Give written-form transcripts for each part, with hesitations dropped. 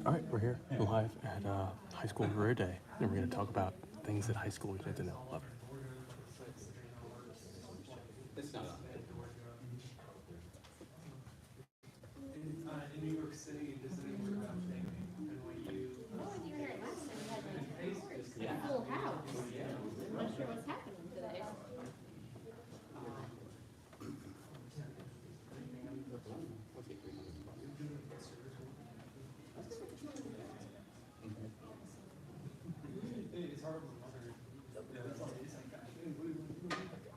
All right, we're here live at High School Career Day, and we're going to talk about things that high schoolers need to know. Love it. It's not on. In New York City, does anyone about NYU? No, when you were here last time, we had like Yeah. a full house. I'm not sure what's happening today. It's hard with mother.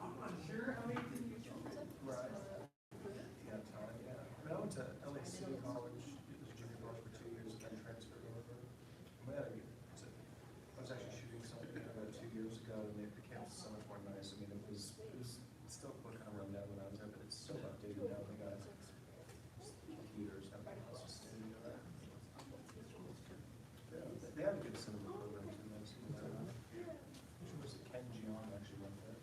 I'm not sure how many did you Right. Yeah, time, yeah. I went to LA City College, it was junior college for 2 years, and then transferred over. I was actually shooting something about 2 years ago, and the campus is so much more nice. I mean, it was still kind of run down when I was there, but it's still updated now. They got computers, everything else is state of the art. Yeah, they have a good cinema program too. Was it Ken Jeong actually went there?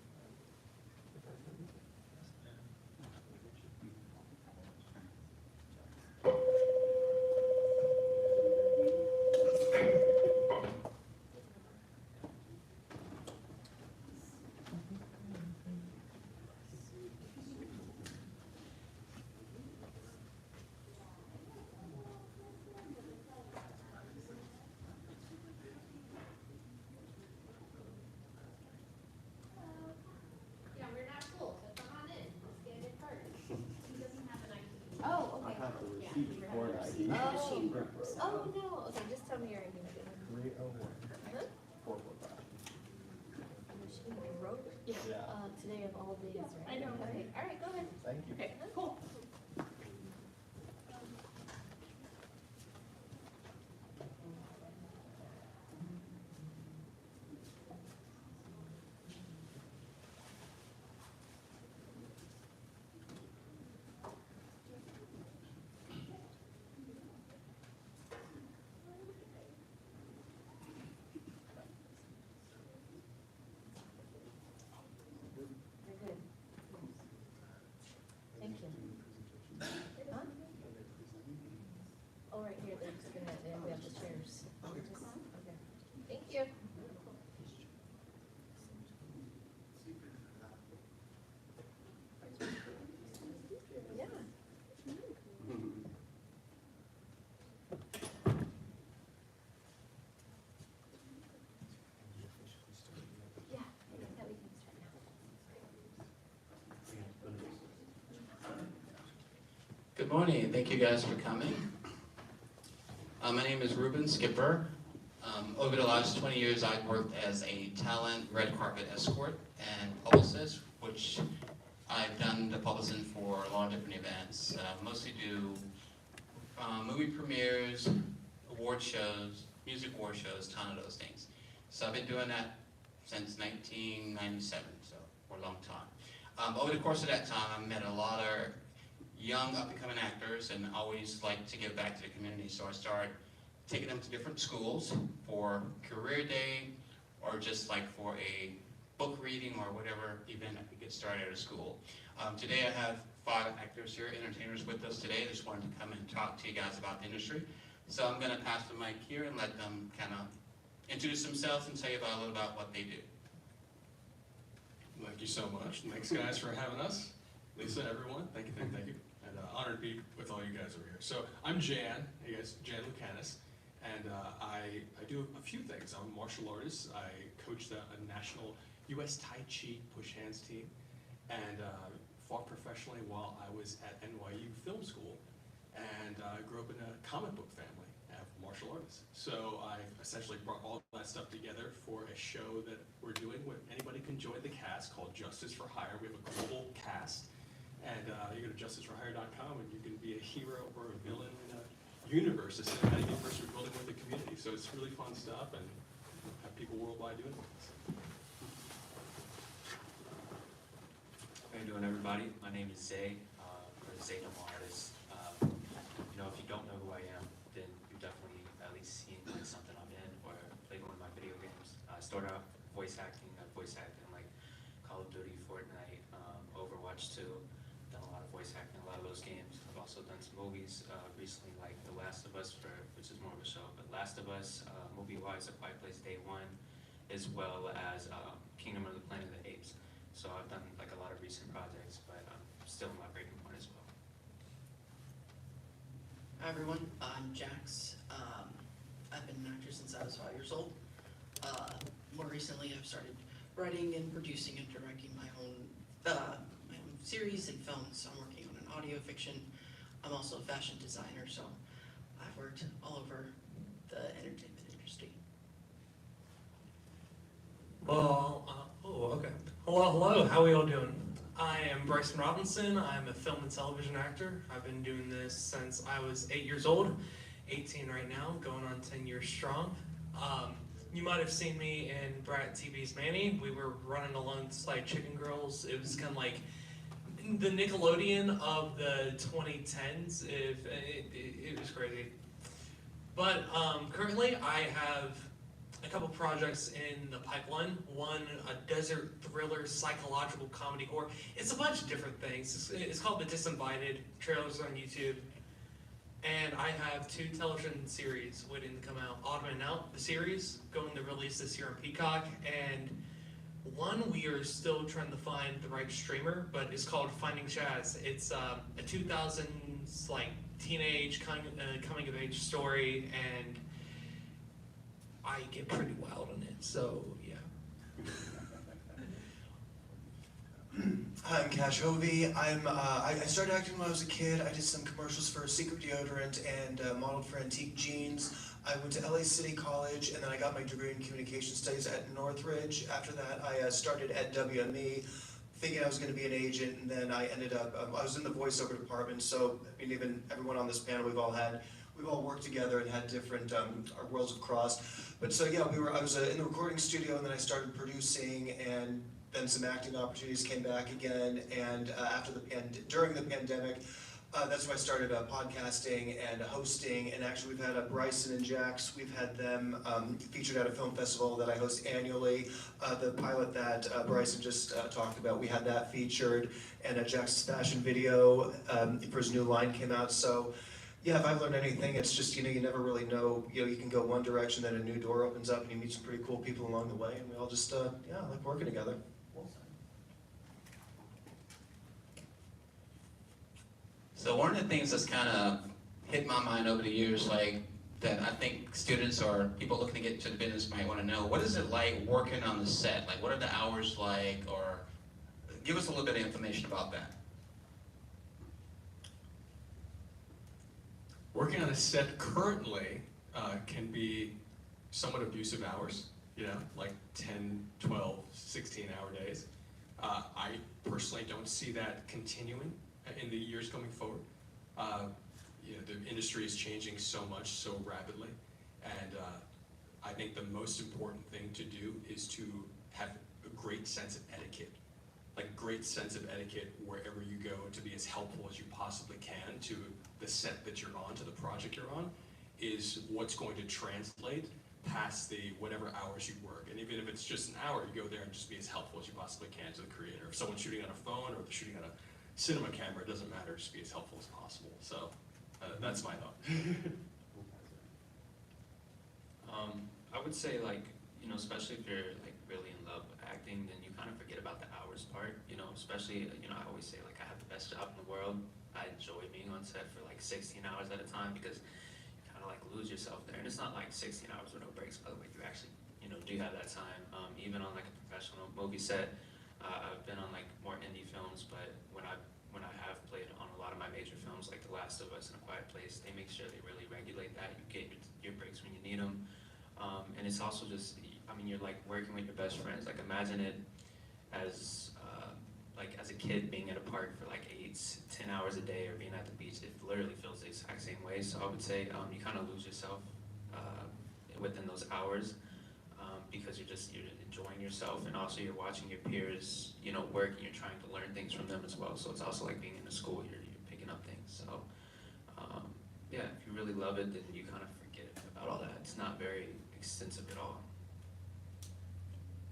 Yeah, we're not full, so come on in. Let's get it started. He doesn't have an ID. Oh, okay. I have the Yeah, receipt you for have an ID. Oh, no. Okay, just tell me your ID. 301. Huh? 445. She wrote it. Yeah. Today of all days, right? I know, Okay, right? all right, go ahead. Thank you. Okay, cool. You're good. Thank you. Huh? Oh, right here, they're just gonna, we have the chairs. Okay. Thank you. Yeah. Yeah, I think that we can start now. Good morning, thank you guys for coming. My name is Ruben Skipper. Over the last 20 years, I've worked as a talent red carpet escort and publicist, which I've done the publishing for a lot of different events. Mostly do movie premieres, award shows, music award shows, ton of those things. So I've been doing that since 1997, so for a long time. Over the course of that time, I've met a lot of young up-and-coming actors and always like to give back to the community. So I started taking them to different schools for career day or just like for a book reading or whatever event I could get started at a school. Today I have 5 actors here, entertainers with us today. They just wanted to come and talk to you guys about the industry. So I'm gonna pass the mic here and let them kind of introduce themselves and tell you about a little about what they do. Thank you so much. Thanks, guys, for having us. Lisa, everyone, thank you. And honored to be with all you guys over here. So I'm Jan, hey guys, Jan Lucanus, and I do a few things. I'm a martial artist. I coached a national U.S. Tai Chi push hands team, and fought professionally while I was at NYU Film School, and grew up in a comic book family of martial artists. So I essentially brought all that stuff together for a show that we're doing where anybody can join the cast called Justice for Hire. We have a global cast. And you go to justiceforohire.com and you can be a hero or a villain in a universe, a cinematic universe we're building with the community. So it's really fun stuff and have people worldwide doing things. How you doing, everybody? My name is Zay, or Zay No Artist. You know, if you don't know who I am, then you've definitely at least seen like something I'm in or played one of my video games. I started out voice acting like Call of Duty, Fortnite, Overwatch 2. Done a lot of voice acting in a lot of those games. I've also done some movies recently, like The Last of Us, which is more of a show Last of Us, movie-wise, A Quiet Place Day One, as well as Kingdom of the Planet of the Apes. So I've done like a lot of recent projects, but I'm still in my breaking point as well. Hi everyone, I'm Jax. I've been an actor since I was 5 years old. More recently, I've started writing and producing and directing my own series and films. I'm working on an audio fiction. I'm also a fashion designer, so I've worked all over the entertainment industry. Well, okay. Hello, how are we all doing? I am Bryson Robinson. I'm a film and television actor. I've been doing this since I was 8 years old, 18 right now, going on 10 years strong. You might have seen me in Brat TV's Manny. We were running alongside Chicken Girls. It was kind of like the Nickelodeon of the 2010s. It was crazy. But currently I have a couple projects in the pipeline. One, a desert thriller, psychological comedy horror. It's a bunch of different things. It's called The Disinvited. Trailers on YouTube. And I have 2 television series waiting to come out. Autumn and Out, the series, going to release this year on Peacock. And one, we are still trying to find the right streamer, but it's called Finding Chaz. It's a 2000s like teenage coming of age story, and I get pretty wild on it, so yeah. Hi, I'm Cash Hovey. I started acting when I was a kid. I did some commercials for Secret Deodorant and modeled for Antique Jeans. I went to LA City College, and then I got my degree in communication studies at Northridge. After that, I started at WME, thinking I was going to be an agent, and then I ended up, I was in the voiceover department, so I mean, even everyone on this panel, we've all worked together and had different, our worlds have crossed. But so yeah, I was in the recording studio, and then I started producing, and then some acting opportunities came back again, and during the pandemic, that's when I started podcasting and hosting, and actually we've had Bryson and Jax, we've had them featured at a film festival that I host annually. The pilot that Bryson just talked about, we had that featured, and Jax's fashion video for his new line came out. So yeah, if I've learned anything, it's just, you never really know, you can go one direction, then a new door opens up, and you meet some pretty cool people along the way, and we all just, like working together. So one of the things that's kind of hit my mind over the years, like that I think students or people looking to get into the business might want to know, what is it like working on the set? Like, what are the hours like? Or give us a little bit of information about that. Working on a set currently can be somewhat abusive hours, like 10, 12, 16-hour days. I personally don't see that continuing in the years coming forward. The industry is changing so much, so rapidly, and I think the most important thing to do is to have a great sense of etiquette, wherever you go, to be as helpful as you possibly can to the set that you're on, to the project you're on, is what's going to translate past the whatever hours you work. And even if it's just an hour, you go there and just be as helpful as you possibly can to the creator. If someone's shooting on a phone or shooting on a cinema camera, it doesn't matter, just be as helpful as possible. So that's my thought. I would say, like, especially if you're like really in love with acting, then you kind of forget about the hours part, especially, I always say, like, I have the best job in the world. I enjoy being on set for like 16 hours at a time, because you kind of like lose yourself there. And it's not like 16 hours with no breaks, by the way. You actually, do have that time. Even on like a professional movie set, I've been on like more indie films, but when I have played on a lot of my major films, like The Last of Us and A Quiet Place, they make sure they really regulate that. You get your breaks when you need them. And it's also just, you're like working with your best friends. Like, imagine it as as a kid being at a park for like 8-10 hours a day, or being at the beach. It literally feels the exact same way. So I would say you kind of lose yourself within those hours, because you're enjoying yourself, and also you're watching your peers, work, and you're trying to learn things from them as well. So it's also like being in a school, you're picking up things. So yeah, if you really love it, then you kind of forget about all that. It's not very extensive at all.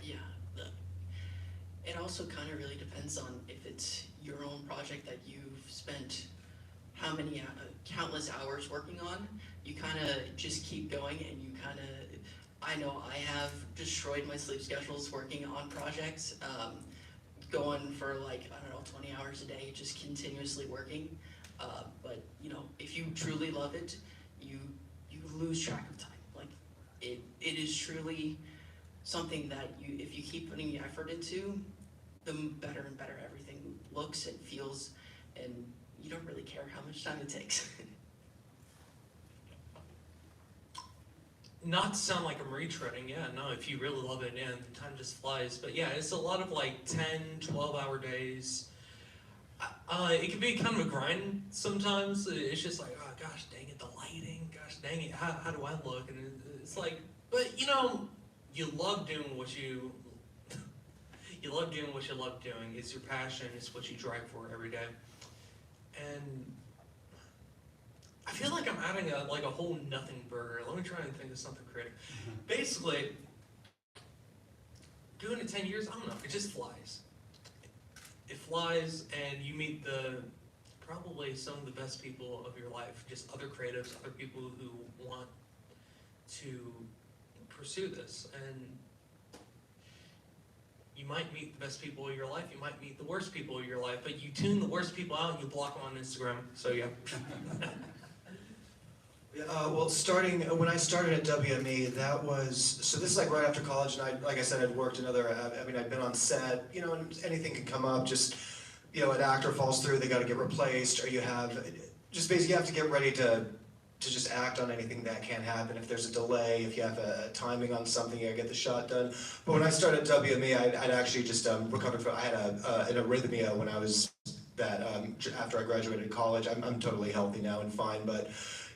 Yeah, it also kind of really depends on if it's your own project that you've spent how many countless hours working on, you kind of just keep going, and you kind of, I know I have destroyed my sleep schedules working on projects, going for like, I don't know, 20 hours a day, just continuously working. But you know, if you truly love it, you lose track of time. Like it is truly something that if you keep putting the effort into, the better and better everything looks and feels, and you don't really care how much time it takes. Not to sound like I'm retreading, yeah, no, if you really love it, yeah, the time just flies. But yeah, it's a lot of like 10, 12-hour days. It can be kind of a grind sometimes. It's just like, oh gosh, dang it, the lighting, gosh, dang it, how do I look? And it's like, but you know, you love doing what you, you love doing what you love doing. It's your passion, it's what you drive for every day. And I feel like I'm adding a whole nothing burger. Let me try and think of something creative. Basically, doing it 10 years, I don't know, it just flies. It flies, and you meet probably some of the best people of your life, just other creatives, other people who want to pursue this. And you might meet the best people of your life, you might meet the worst people of your life, but you tune the worst people out and you block them on Instagram, so yeah. Well, when I started at WME, that was, so this is like right after college, and like I said, I'd worked another, I'd been on set, you know, and anything can come up, just, you know, an actor falls through, they gotta get replaced, or you have, just basically you have to get ready to just act on anything that can happen. If there's a delay, if you have a timing on something, you gotta get the shot done. But when I started at WME, I'd actually just recovered from, I had an arrhythmia when I was after I graduated college. I'm totally healthy now and fine, but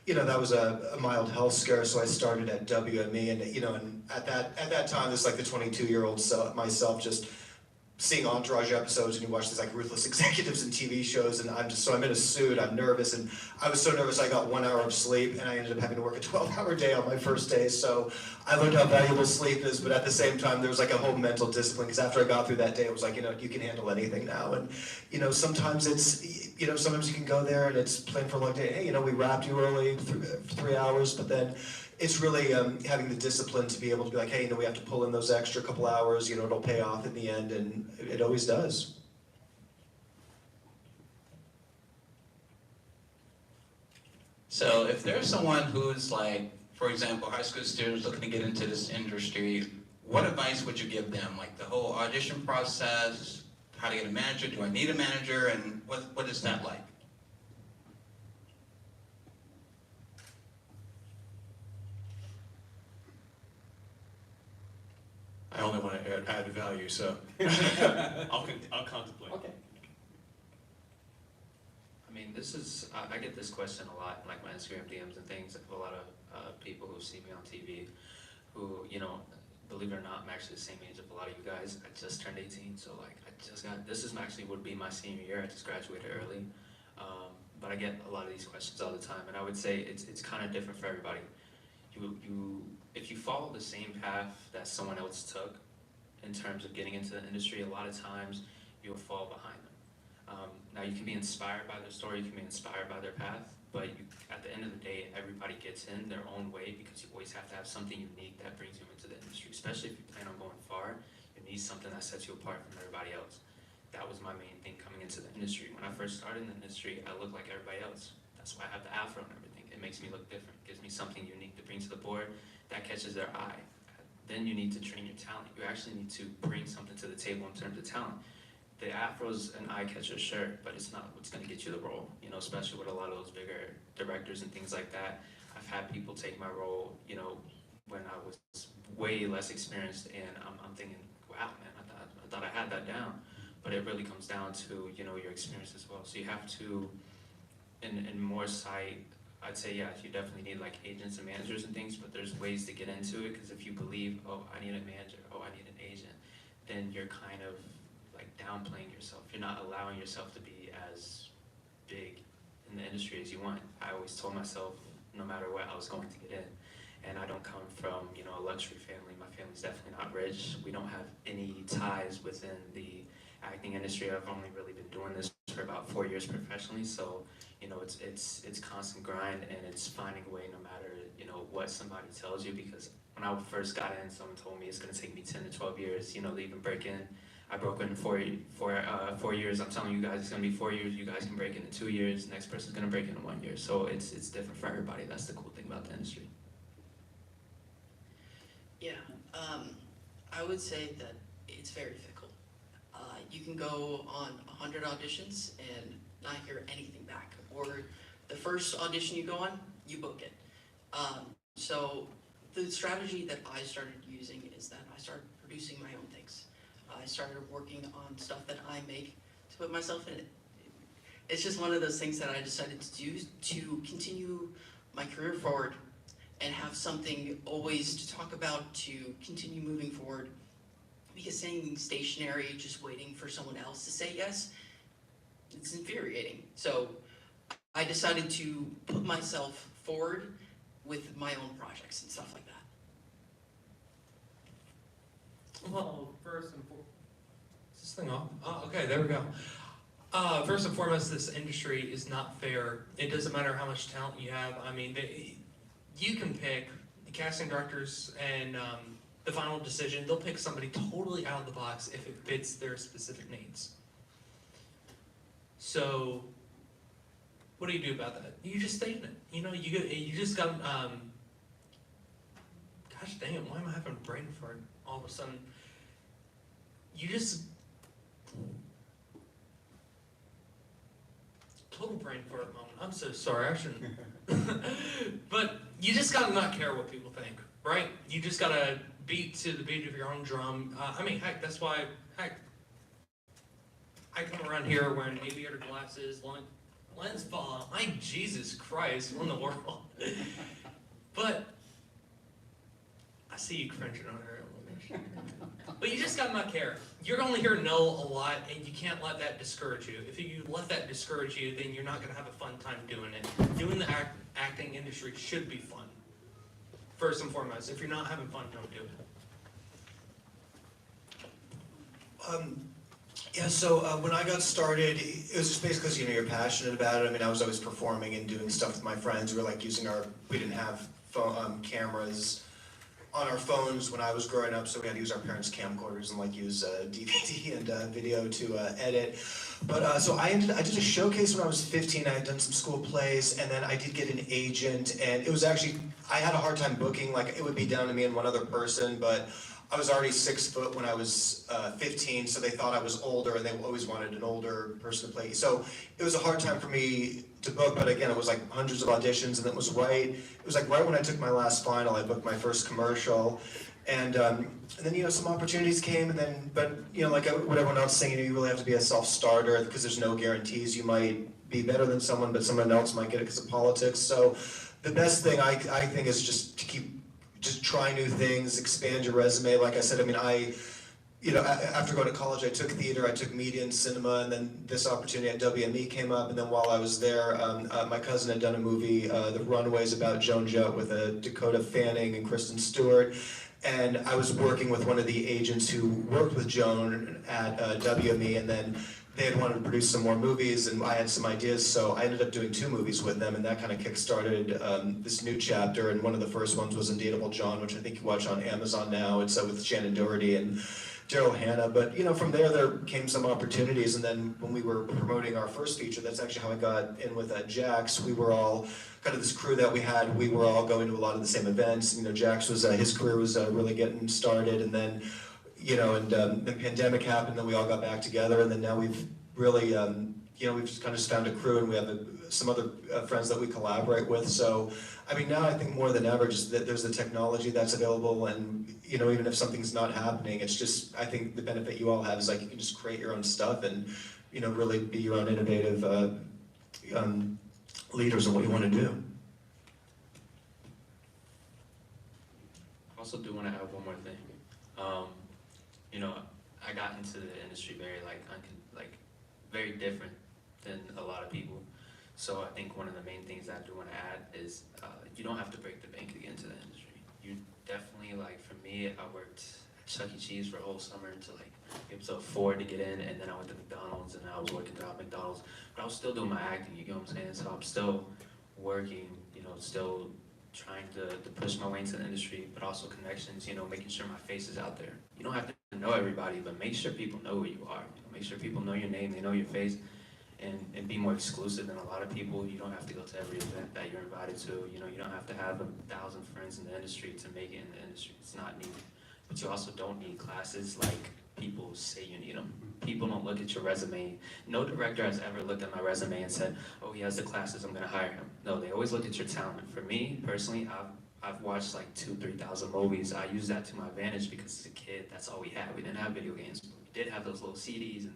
you know, that was a mild health scare, so I started at WME, and you know, and at that time, this like the 22-year-old myself just seeing Entourage episodes, and you watch these like ruthless executives in TV shows, and I'm in a suit, I'm nervous, and I was so nervous I got 1 hour of sleep, and I ended up having to work a 12-hour day on my first day, so I learned how valuable sleep is, but at the same time, there was like a whole mental discipline, because after I got through that day, it was like, you know, you can handle anything now, and you know, sometimes sometimes you can go there and it's planned for a long day, hey, you know, we wrapped you early, 3 hours, but then it's really having the discipline to be able to be like, hey, you know, we have to pull in those extra couple hours, you know, it'll pay off in the end, and it always does. So if there's someone who's like, for example, high school students looking to get into this industry, what advice would you give them? Like the whole audition process, how to get a manager, do I need a manager, and what is that like? I only want to add value, so I'll contemplate. Okay. I mean, I get this question a lot, like my Instagram DMs and things, a lot of people who see me on TV, who, you know, believe it or not, I'm actually the same age of a lot of you guys. I just turned 18, so like, would be my senior year, I just graduated early. But I get a lot of these questions all the time, and I would say it's kind of different for everybody. If you follow the same path that someone else took in terms of getting into the industry, a lot of times you'll fall behind them. Now you can be inspired by their story, you can be inspired by their path, but at the end of the day, everybody gets in their own way, because you always have to have something unique that brings you into the industry, especially if you plan on going far. You need something that sets you apart from everybody else. That was my main thing coming into the industry. When I first started in the industry, I looked like everybody else. That's why I have the afro and everything. It makes me look different, gives me something unique to bring to the board that catches their eye. Then you need to train your talent. You actually need to bring something to the table in terms of talent. The afro's an eye-catcher, sure, but it's not what's gonna get you the role, you know, especially with a lot of those bigger directors and things like that. I've had people take my role, you know, when I was way less experienced, and I'm thinking, wow, man, I thought I had that down. But it really comes down to, you know, your experience as well. So you have to, in more sight, I'd say, yeah, you definitely need like agents and managers and things, but there's ways to get into it, because if you believe, oh, I need a manager, oh, I need an agent, then you're kind of like downplaying yourself. You're not allowing yourself to be as big in the industry as you want. I always told myself, no matter what, I was going to get in. And I don't come from, you know, a luxury family. My family's definitely not rich. We don't have any ties within the acting industry. I've only really been doing this for about 4 years professionally, so you know it's constant grind, and it's finding a way no matter what somebody tells you. Because when I first got in, someone told me it's gonna take me 10 to 12 years, to even break in. I broke in 4 years. I'm telling you guys, it's gonna be 4 years. You guys can break in 2 years. Next person's gonna break in 1 year. So it's different for everybody. That's the cool thing about the industry. Yeah, I would say that it's very fickle. You can go on 100 auditions and not hear anything back, or the first audition you go on, you book it. So the strategy that I started using is that I started producing my own things. I started working on stuff that I make to put myself in it. It's just one of those things that I decided to do to continue my career forward and have something always to talk about, to continue moving forward. Because staying stationary, just waiting for someone else to say yes, it's infuriating. So I decided to put myself forward with my own projects and stuff like that. Well, first and foremost, is this thing off? Oh, okay, there we go. First and foremost, this industry is not fair. It doesn't matter how much talent you have. I mean, you can pick the casting directors and the final decision. They'll pick somebody totally out of the box if it fits their specific needs. So, what do you do about that? You just stay in it. You just got. Gosh dang it! Why am I having a brain fart all of a sudden? You just total brain fart moment. I'm so sorry. I shouldn't. But you just gotta not care what people think, right? You just gotta beat to the beat of your own drum. I mean, heck, that's why. Heck, I come around here wearing aviator glasses, lens fall. Jesus Christ, what in the world? But I see you cringing on her. But you just gotta not care. You're only here to know a lot, and you can't let that discourage you. If you let that discourage you, then you're not gonna have a fun time doing it. Doing the acting industry should be fun. First and foremost, if you're not having fun, don't do it. Yeah, so when I got started, it was just basically because you're passionate about it. I mean, I was always performing and doing stuff with my friends. We were like using we didn't have cameras on our phones when I was growing up, so we had to use our parents' camcorders and like use DVD and video to edit. But so I did a showcase when I was 15. I had done some school plays, and then I did get an agent, and it was actually, I had a hard time booking. Like, it would be down to me and one other person, but I was already 6 foot when I was 15, so they thought I was older, and they always wanted an older person to play. So it was a hard time for me to book, but again, it was like hundreds of auditions, and it was right when I took my last final, I booked my first commercial, and then some opportunities came, but like what everyone else is saying, you really have to be a self-starter because there's no guarantees. You might be better than someone, but someone else might get it because of politics. So the best thing I think is just to just try new things, expand your resume. Like I said, I mean, after going to college, I took theater, I took media and cinema, and then this opportunity at WME came up, and then while I was there, my cousin had done a movie, The Runaways, about Joan Jett with Dakota Fanning and Kristen Stewart, and I was working with one of the agents who worked with Joan at WME, and then they had wanted to produce some more movies, and I had some ideas, so I ended up doing 2 movies with them, and that kind of kick-started this new chapter, and one of the first ones was Undateable John, which I think you watch on Amazon now. It's with Shannon Doherty and Daryl Hannah, but from there came some opportunities, and then when we were promoting our first feature, that's actually how I got in with Jax. We were all kind of this crew that we had. We were all going to a lot of the same events. Jax was his career was really getting started, and then the pandemic happened, and we all got back together, and then now we've really we've just kind of found a crew, and we have some other friends that we collaborate with. So I mean, now I think more than ever, just that there's the technology that's available, and even if something's not happening, it's just, I think the benefit you all have is like you can just create your own stuff and really be your own innovative leaders in what you want to do. I also do want to add one more thing. I got into the industry very very different than a lot of people. So I think one of the main things I do want to add is you don't have to break the bank to get into the industry. You definitely, for me, I worked Chuck E. Cheese for a whole summer to like be able to afford to get in, and then I went to McDonald's and I was working at McDonald's, but I was still doing my acting, you get what I'm saying? So I'm still working, you know, still trying to push my way into the industry, but also connections, you know, making sure my face is out there. You don't have to know everybody, but make sure people know who you are. You know, make sure people know your name, they know your face, and be more exclusive than a lot of people. You don't have to go to every event that you're invited to. You know, you don't have to have 1,000 friends in the industry to make it in the industry. It's not needed. But you also don't need classes like people say you need them. People don't look at your resume. No director has ever looked at my resume and said, oh, he has the classes, I'm gonna hire him. No, they always look at your talent. For me, personally, I've watched like 2,000-3,000 movies. I use that to my advantage because as a kid, that's all we had. We didn't have video games, but we did have those little CDs, and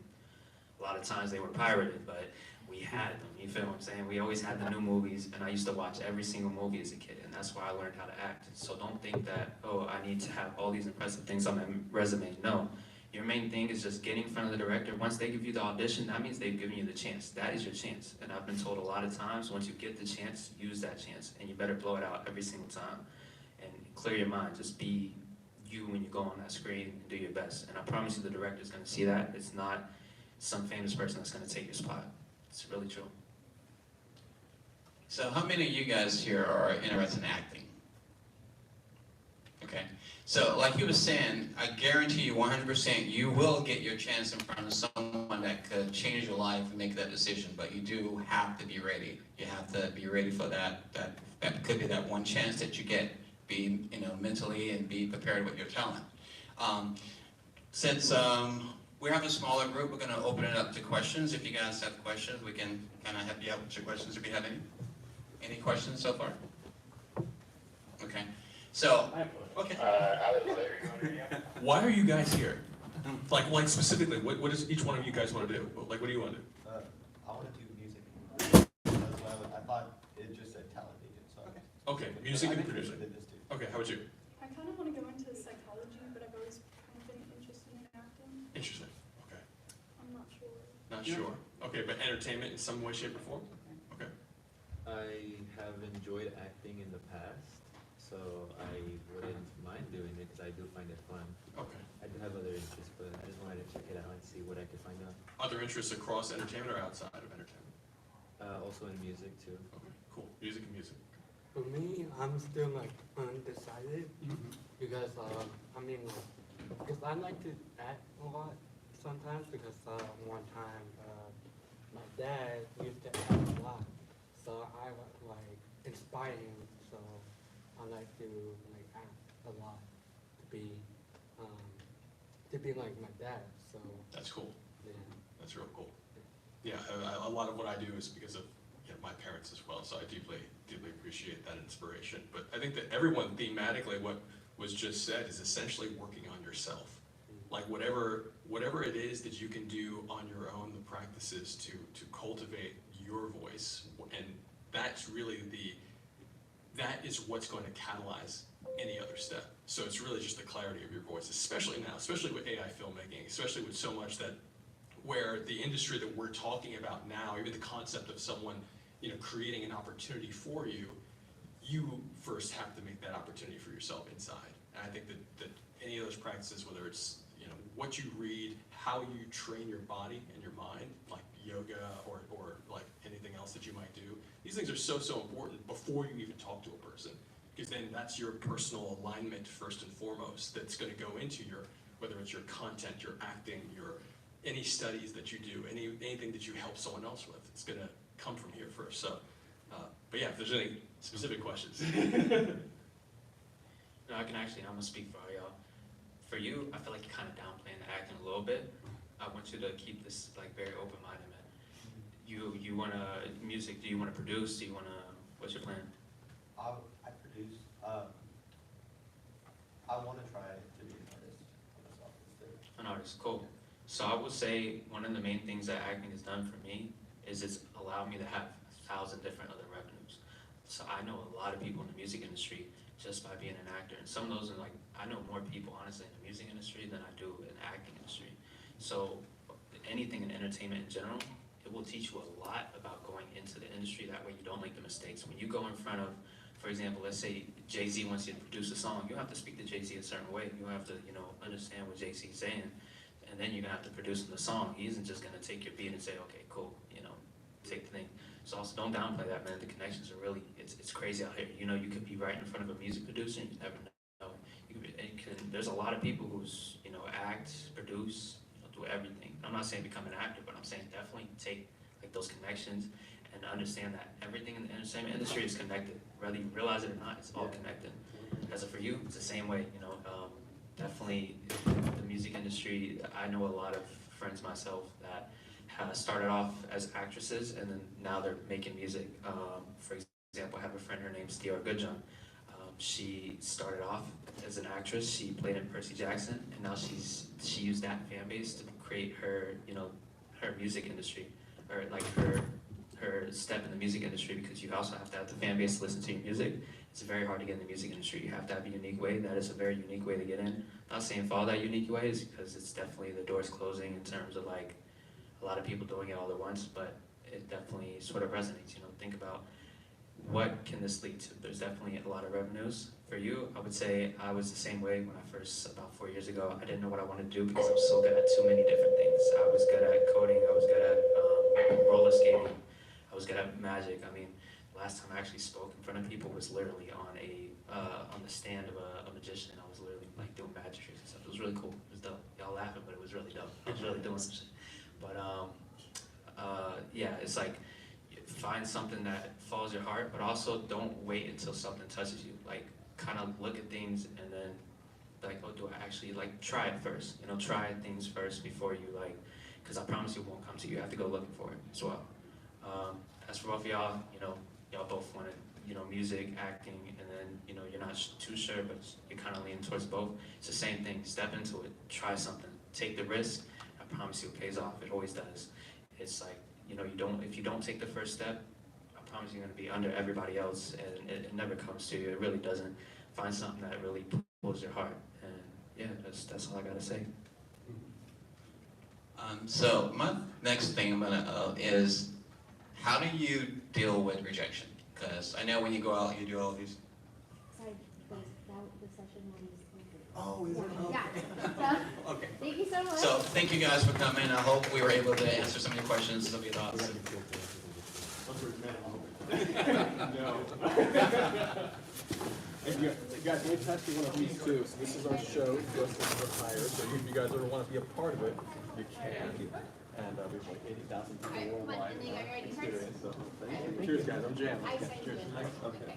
a lot of times they were pirated, but we had them, you feel what I'm saying? We always had the new movies, and I used to watch every single movie as a kid, and that's why I learned how to act. So don't think that, oh, I need to have all these impressive things on my resume. No. Your main thing is just getting in front of the director. Once they give you the audition, that means they've given you the chance. That is your chance. And I've been told a lot of times, once you get the chance, use that chance. And you better blow it out every single time. And clear your mind. Just be you when you go on that screen and do your best. And I promise you the director's gonna see that. It's not some famous person that's gonna take your spot. It's really true. So how many of you guys here are interested in acting? Okay. So like you were saying, I guarantee you 100% you will get your chance in front of someone that could change your life and make that decision, but you do have to be ready. You have to be ready for that. That could be that one chance that you get. Be, you know, mentally and be prepared with your talent. Since we have a smaller group, we're going to open it up to questions. If you guys have questions, we can kind of help you out with your questions if you have any. Any questions so far? Okay. So, okay. Why are you guys here? Like specifically, what does each one of you guys want to do? Like, what do you want to do? I want to do music. That's why I thought it just said talent agent, so. Okay, music and I'm producing. interested in this too. Okay, how about you? I kind of want to go into psychology, but I've always kind of been interested in acting. Interesting. Okay. I'm not sure. Not sure. Okay, but entertainment in some way, shape, or form? Okay. I have enjoyed acting in the past, so I wouldn't mind doing it because I do find it fun. Okay. I do have other interests, but I just wanted to check it out and see what I could find out. Other interests across entertainment or outside of entertainment? Also in music too. Okay, cool. Music and music. For me, I'm still like undecided because I mean, because I like to act a lot sometimes because one time my dad used to act a lot, so I like inspire him. So I like to like act a lot to be like my dad. So That's cool. yeah. That's real cool. Yeah, a lot of what I do is because of my parents as well, so I deeply appreciate that inspiration. But I think that everyone thematically, what was just said, is essentially working on yourself. Like whatever it is that you can do on your own, the practices to cultivate your voice, and that's really that is what's going to catalyze any other step. So it's really just the clarity of your voice, especially now, especially with AI filmmaking, especially with so much that where the industry that we're talking about now, even the concept of someone, creating an opportunity for you, you first have to make that opportunity for yourself inside. And I think that any of those practices, whether it's what you read, how you train your body and your mind, like yoga or like anything else that you might do, these things are so important before you even talk to a person, because then that's your personal alignment first and foremost that's going to go into whether it's your content, your acting, any studies that you do, anything that you help someone else with, it's going to come from here first. So, but yeah, if there's any specific questions. No, I'm gonna speak for all y'all. For you, I feel like you're kind of downplaying the acting a little bit. I want you to keep this like very open-minded, man. You wanna music? Do you wanna produce? Do you wanna? What's your plan? I produce. I want to try to be an artist myself instead. An artist, cool. So I would say one of the main things that acting has done for me is it's allowed me to have 1,000 different other revenues. So I know a lot of people in the music industry just by being an actor, and some of those are like, I know more people honestly in the music industry than I do in the acting industry. So anything in entertainment in general, it will teach you a lot about going into the industry. That way you don't make the mistakes. When you go in front of for example, let's say Jay-Z wants you to produce a song, you have to speak to Jay-Z a certain way. You have to, you know, understand what Jay-Z's saying, and then you're gonna have to produce the song. He isn't just gonna take your beat and say, okay, cool, you know, take the thing. So also don't downplay that, man. The connections are really, it's crazy out here. You know, you could be right in front of a music producer and you never know. There's a lot of people who's, you know, act, produce, you know, do everything. I'm not saying become an actor, but I'm saying definitely take like those connections and understand that everything in the entertainment industry is connected. Whether you realize it or not, it's all connected. As for you, it's the same way, you know. Definitely the music industry, I know a lot of friends myself that started off as actresses and then now they're making music. For example, I have a friend, her name's Dior Goodjohn. She started off as an actress, she played in Percy Jackson, and now she used that fan base to create her, you know, her music industry, or like her step in the music industry, because you also have to have the fan base to listen to your music. It's very hard to get in the music industry. You have to have a unique way. That is a very unique way to get in. Not saying follow that unique way, is because it's definitely the door's closing in terms of like a lot of people doing it all at once, but it definitely sort of resonates. You know, think about what can this lead to. There's definitely a lot of revenues. For you, I would say I was the same way when I first, about 4 years ago, I didn't know what I wanted to do because I was so good at too many different things. I was good at coding, I was good at roller skating, I was good at magic. I mean, last time I actually spoke in front of people was literally on the stand of a magician. I was literally like doing magic tricks and stuff. It was really cool. It was dope. Y'all laughing, but it was really dope. I was really doing some shit. But yeah, it's like find something that follows your heart, but also don't wait until something touches you. Like kind of look at things and then like, oh, do I actually like try it first? You know, try things first before you like, because I promise you it won't come to you. You have to go looking for it as well. As for both of y'all, you know, y'all both wanted, you know, music, acting, and then, you know, you're not too sure, but you're kind of leaning towards both. It's the same thing. Step into it. Try something. Take the risk. I promise you it pays off. It always does. It's like, you know, if you don't take the first step, I promise you're going to be under everybody else, and it never comes to you. It really doesn't. Find something that really pulls your heart, and yeah, that's all I got to say. So my next thing I'm gonna is, how do you deal with rejection? Because I know when you go out, you do all these. Sorry, the session will be. Oh, is it? Yeah. So, Okay. thank you so much. So thank you guys for coming. I hope we were able to answer some of your questions, some of your thoughts. And you guys, let me test you one of these too. So this is our show, Justice for Hire. So if you guys ever want to be a part of it, you can. And we have like 80,000 people worldwide. So, cheers, guys. I'm Jan. I sent you Cheers. in. Okay.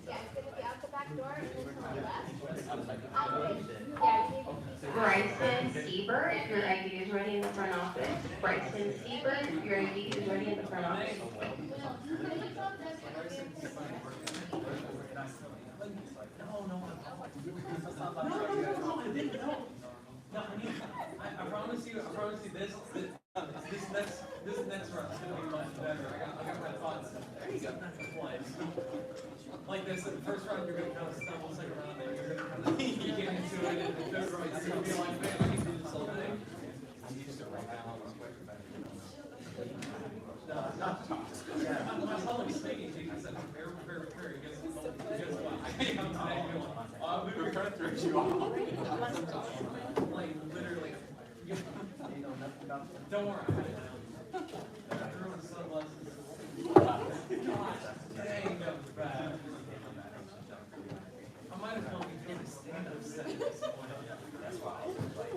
Yeah, it's gonna be out the back door and then to the left. Yeah, you need Bryson Sieber, if your ID is ready in the front office. Bryson Sieber, if your ID is ready in the front office. I promise you, this next round is gonna be much better. I got my thoughts. Like this, the first round you're gonna kind of stumble, second round, then you're gonna kind of get into it, and the third round you're gonna be like, man, I can do this whole thing. I'm telling you, speaking to you, I said, I'm very, very, very against what I came out today doing. We're trying to throw you off. Like, literally, don't worry. Everyone's sunglasses. God dang, that was bad. I might have gone between a stand-up set at this point. That's why I was like,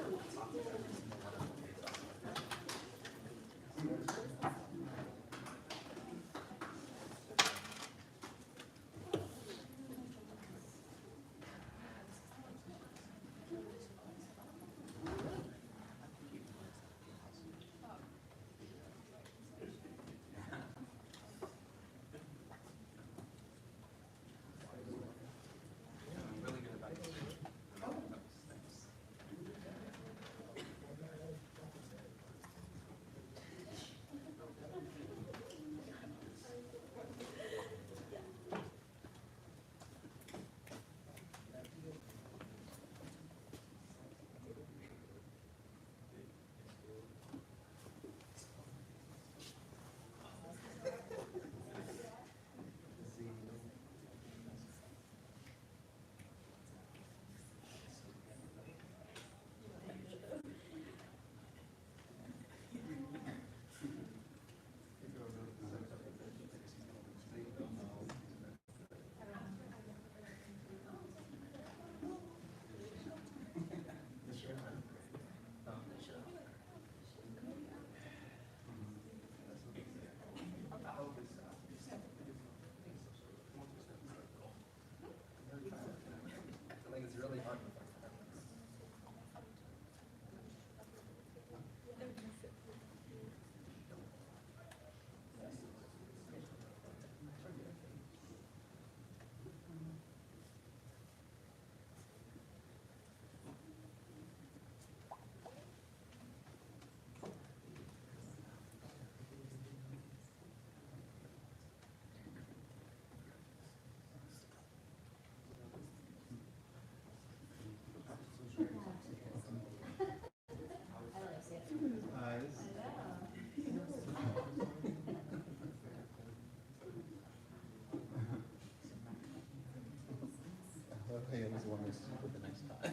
Dan is the one that's with the nice tie.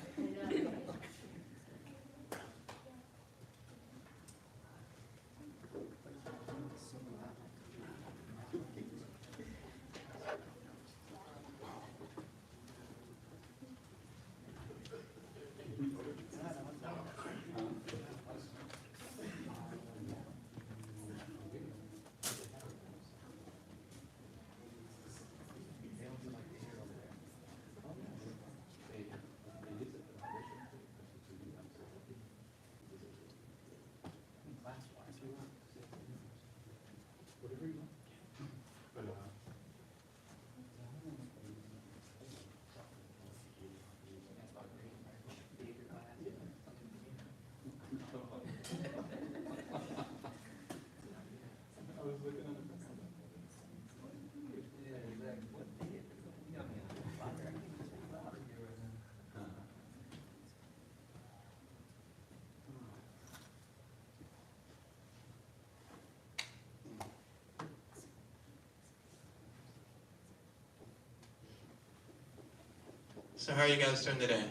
So how are you guys doing today?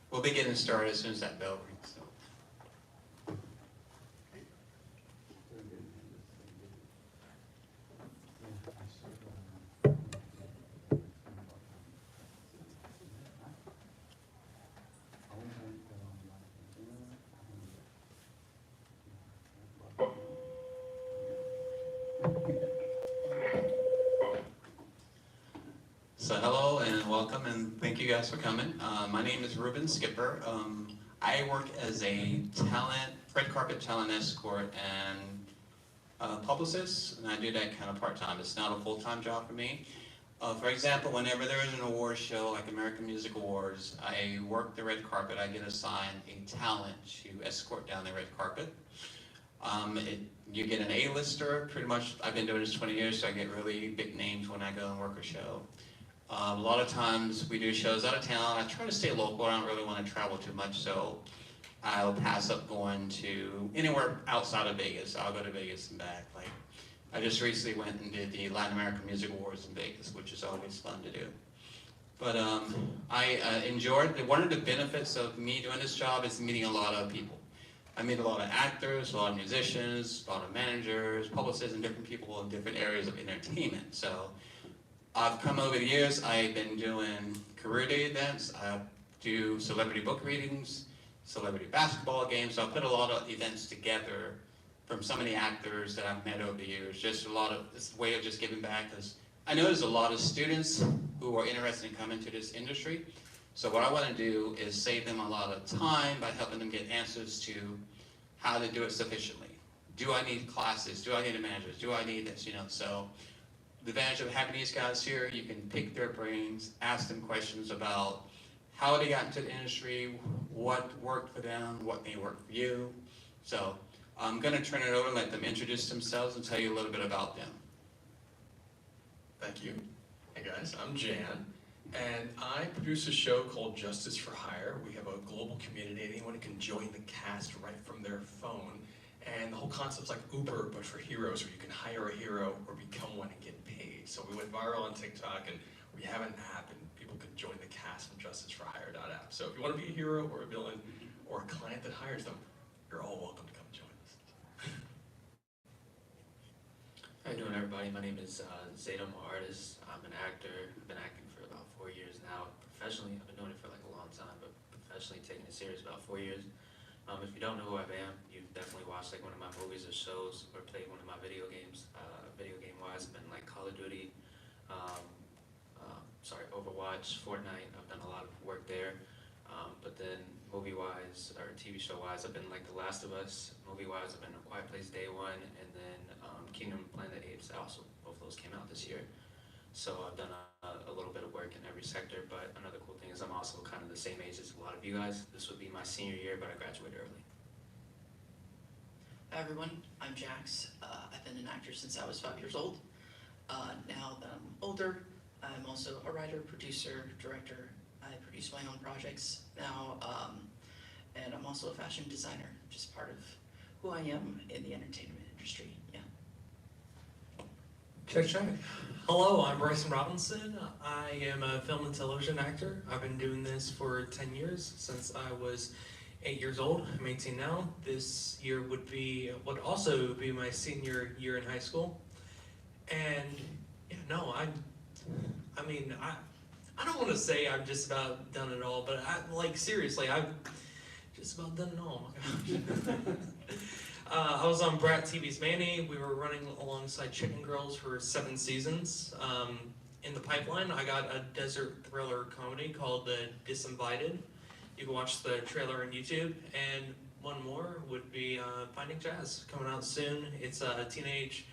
We'll be getting started as soon as that bell rings. So. So hello and welcome and thank you guys for coming. My name is Ruben Skipper. I work as a red carpet talent escort and publicist, and I do that kind of part-time. It's not a full-time job for me. For example, whenever there is an award show like American Music Awards, I work the red carpet. I get assigned a talent to escort down the red carpet. You get an A-lister, pretty much. I've been doing this 20 years, so I get really big names when I go and work a show. A lot of times we do shows out of town. I try to stay local. I don't really want to travel too much, so I'll pass up going to anywhere outside of Vegas. I'll go to Vegas and back. Like, I just recently went and did the Latin American Music Awards in Vegas, which is always fun to do. But I enjoyed it. One of the benefits of me doing this job is meeting a lot of people. I meet a lot of actors, a lot of musicians, a lot of managers, publicists, and different people in different areas of entertainment. So I've come over the years. I've been doing career day events. I do celebrity book readings, celebrity basketball games. So I put a lot of events together from some of the actors that I've met over the years. Just it's a way of just giving back, because I know there's a lot of students who are interested in coming to this industry. So what I want to do is save them a lot of time by helping them get answers to how to do it sufficiently. Do I need classes? Do I need a manager? Do I need this? So the advantage of having these guys here, you can pick their brains, ask them questions about how they got into the industry, what worked for them, what may work for you. So I'm going to turn it over and let them introduce themselves and tell you a little bit about them. Thank you. Hey guys, I'm Jan, and I produce a show called Justice for Hire. We have a global community. Anyone can join the cast right from their phone. And the whole concept's like Uber, but for heroes, where you can hire a hero or become one and get paid. So we went viral on TikTok, and we have an app, and people can join the cast from justicefordhire.app. So if you want to be a hero or a villain or a client that hires them, you're all welcome to come join us. How you doing, everybody? My name is Zeta, I'm an artist. I'm an actor. I've been acting for about 4 years now. Professionally, I've been doing it for like a long time, but professionally taking it serious about 4 years. If you don't know who I am, you've definitely watched like one of my movies or shows or played one of my video games. Video game wise, been like Call of Duty, Overwatch, Fortnite. I've done a lot of work there. But then movie wise or TV show wise, I've been like The Last of Us. Movie wise, I've been A Quiet Place Day One, and then Kingdom Planet of the Apes. Also, both of those came out this year. So I've done a little bit of work in every sector, but another cool thing is I'm also kind of the same age as a lot of you guys. This would be my senior year, but I graduated early. Hi everyone, I'm Jax. I've been an actor since I was 5 years old. Now that I'm older, I'm also a writer, producer, director. I produce my own projects now, and I'm also a fashion designer, just part of who I am in the entertainment industry. Yeah. Check, check. Hello, I'm Bryson Robinson. I am a film and television actor. I've been doing this for 10 years, since I was 8 years old. I'm 18 now. This year would also be my senior year in high school. And yeah, no, I mean, I don't want to say I've just about done it all, but seriously, I've just about done it all. Oh my gosh. I was on Brat TV's Manny. We were running alongside Chicken Girls for 7 seasons. In the pipeline, I got a desert thriller comedy called The Disinvited. You can watch the trailer on YouTube. And one more would be Finding Jazz, coming out soon. It's a teenage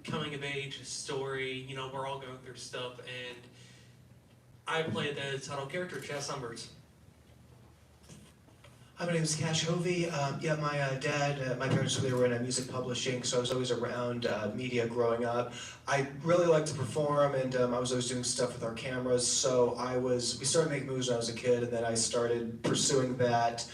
coming-of-age story. You know, we're all going through stuff, and I play the title character, Chaz Sumbers. Hi, my name is Cash Hovey. My dad, my parents were in music publishing, so I was always around media growing up. I really liked to perform, and I was always doing stuff with our cameras. So we started making movies when I was a kid, and then I started pursuing that.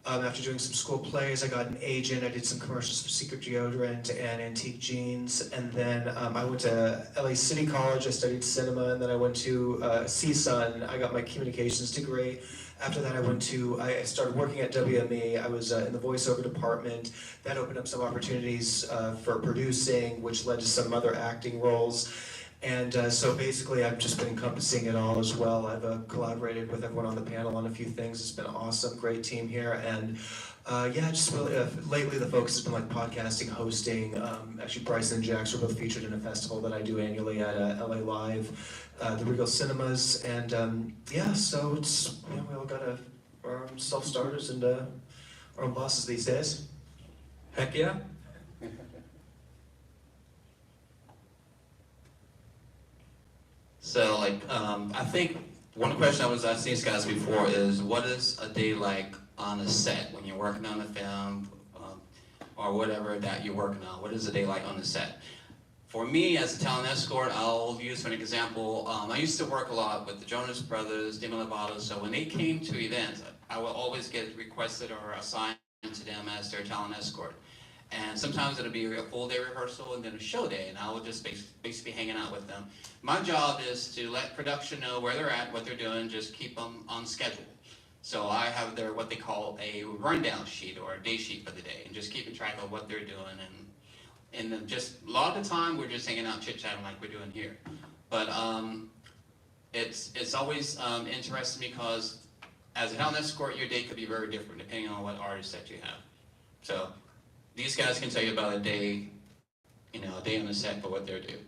After doing some school plays, I got an agent. I did some commercials for Secret Deodorant and Antique Jeans, and then I went to LA City College. I studied cinema, and then I went to CSUN. I got my communications degree. After that, I started working at WME. I was in the voiceover department. That opened up some opportunities for producing, which led to some other acting roles. And so basically, I've just been encompassing it all as well. I've collaborated with everyone on the panel on a few things. It's been awesome, great team here. And just really, lately the focus has been like podcasting, hosting. Actually, Bryson and Jax were both featured in a festival that I do annually at LA Live, the Regal Cinemas. And so it's, we all got our own self-starters and our own bosses these days. Heck yeah. So, I think one question I was asking these guys before is, what is a day like on a set when you're working on a film or whatever that you're working on? What is a day like on the set? For me, as a talent escort, I'll use for an example, I used to work a lot with the Jonas Brothers, Demi Lovato, so when they came to events, I will always get requested or assigned to them as their talent escort. And sometimes it'll be a full day rehearsal and then a show day, and I will just basically hanging out with them. My job is to let production know where they're at, what they're doing, just keep them on schedule. So I have what they call a rundown sheet or a day sheet for the day, and just keeping track of what they're doing. And then just a lot of the time we're just hanging out, chit-chatting like we're doing here. But it's always interesting because as a talent escort, your day could be very different depending on what artist that you have. So these guys can tell you about a day on the set for what they're doing.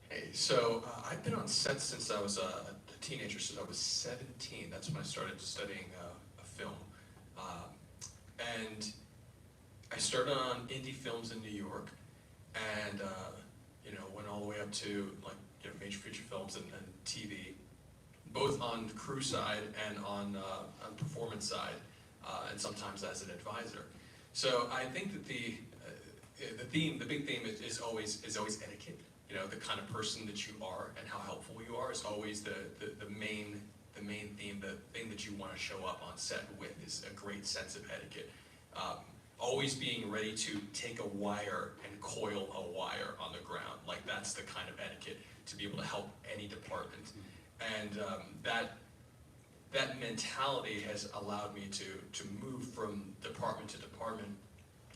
Hey, so I've been on set since I was a teenager, since I was 17. That's when I started studying film. And I started on indie films in New York, and went all the way up to major feature films and TV, both on crew side and on performance side, and sometimes as an advisor. So I think that the big theme is always etiquette. The kind of person that you are and how helpful you are is always the main theme. The thing that you want to show up on set with is a great sense of etiquette. Always being ready to take a wire and coil a wire on the ground. That's the kind of etiquette to be able to help any department. And that mentality has allowed me to move from department to department,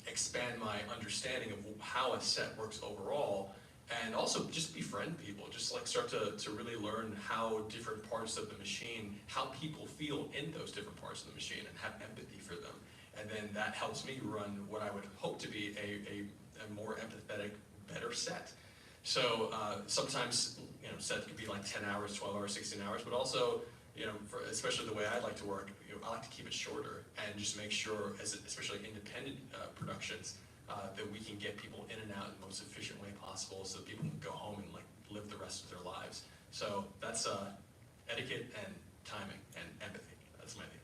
expand my understanding of how a set works overall, and also just befriend people, just start to really learn how different parts of the machine, how people feel in those different parts of the machine, and have empathy for them. And then that helps me run what I would hope to be a more empathetic, better set. So sometimes, set could be 10 hours, 12 hours, 16 hours, but also, especially the way I like to work, I like to keep it shorter and just make sure, especially independent productions, that we can get people in and out in the most efficient way possible so people can go home and live the rest of their lives. So that's etiquette and timing and empathy. That's my thing.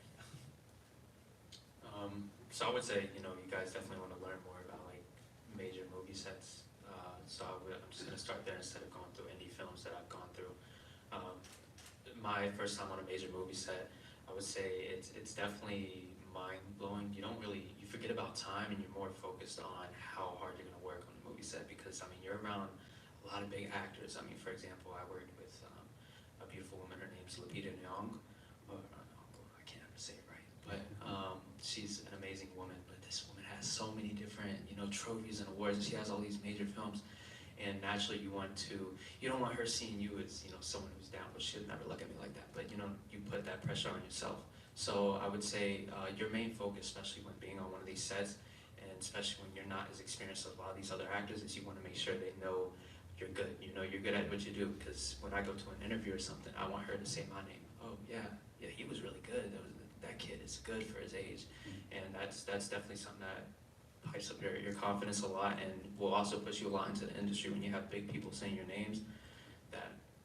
So I would say, you guys definitely want to learn more about major movie sets. So I'm just going to start there instead of going through indie films that I've gone through. My first time on a major movie set, I would say it's definitely mind-blowing. You don't really, you forget about time and you're more focused on how hard you're gonna work on the movie set, because, I mean, you're around a lot of big actors. I mean, for example, I worked with a beautiful woman, her name's Lupita Nyong, or, I can't ever say it right, but she's an amazing woman, but this woman has so many different, you know, trophies and awards, and she has all these major films. And naturally you don't want her seeing you as, you know, someone who's down, but she'll never look at me like that. But, you know, you put that pressure on yourself. So I would say your main focus, especially when being on one of these sets, and especially when you're not as experienced as a lot of these other actors, is you want to make sure they know you're good. You know, you're good at what you do. Because when I go to an interview or something, I want her to say my name. Oh, yeah, he was really good. That kid is good for his age. And that's definitely something that hypes up your confidence a lot, and will also push you a lot into the industry when you have big people saying your names.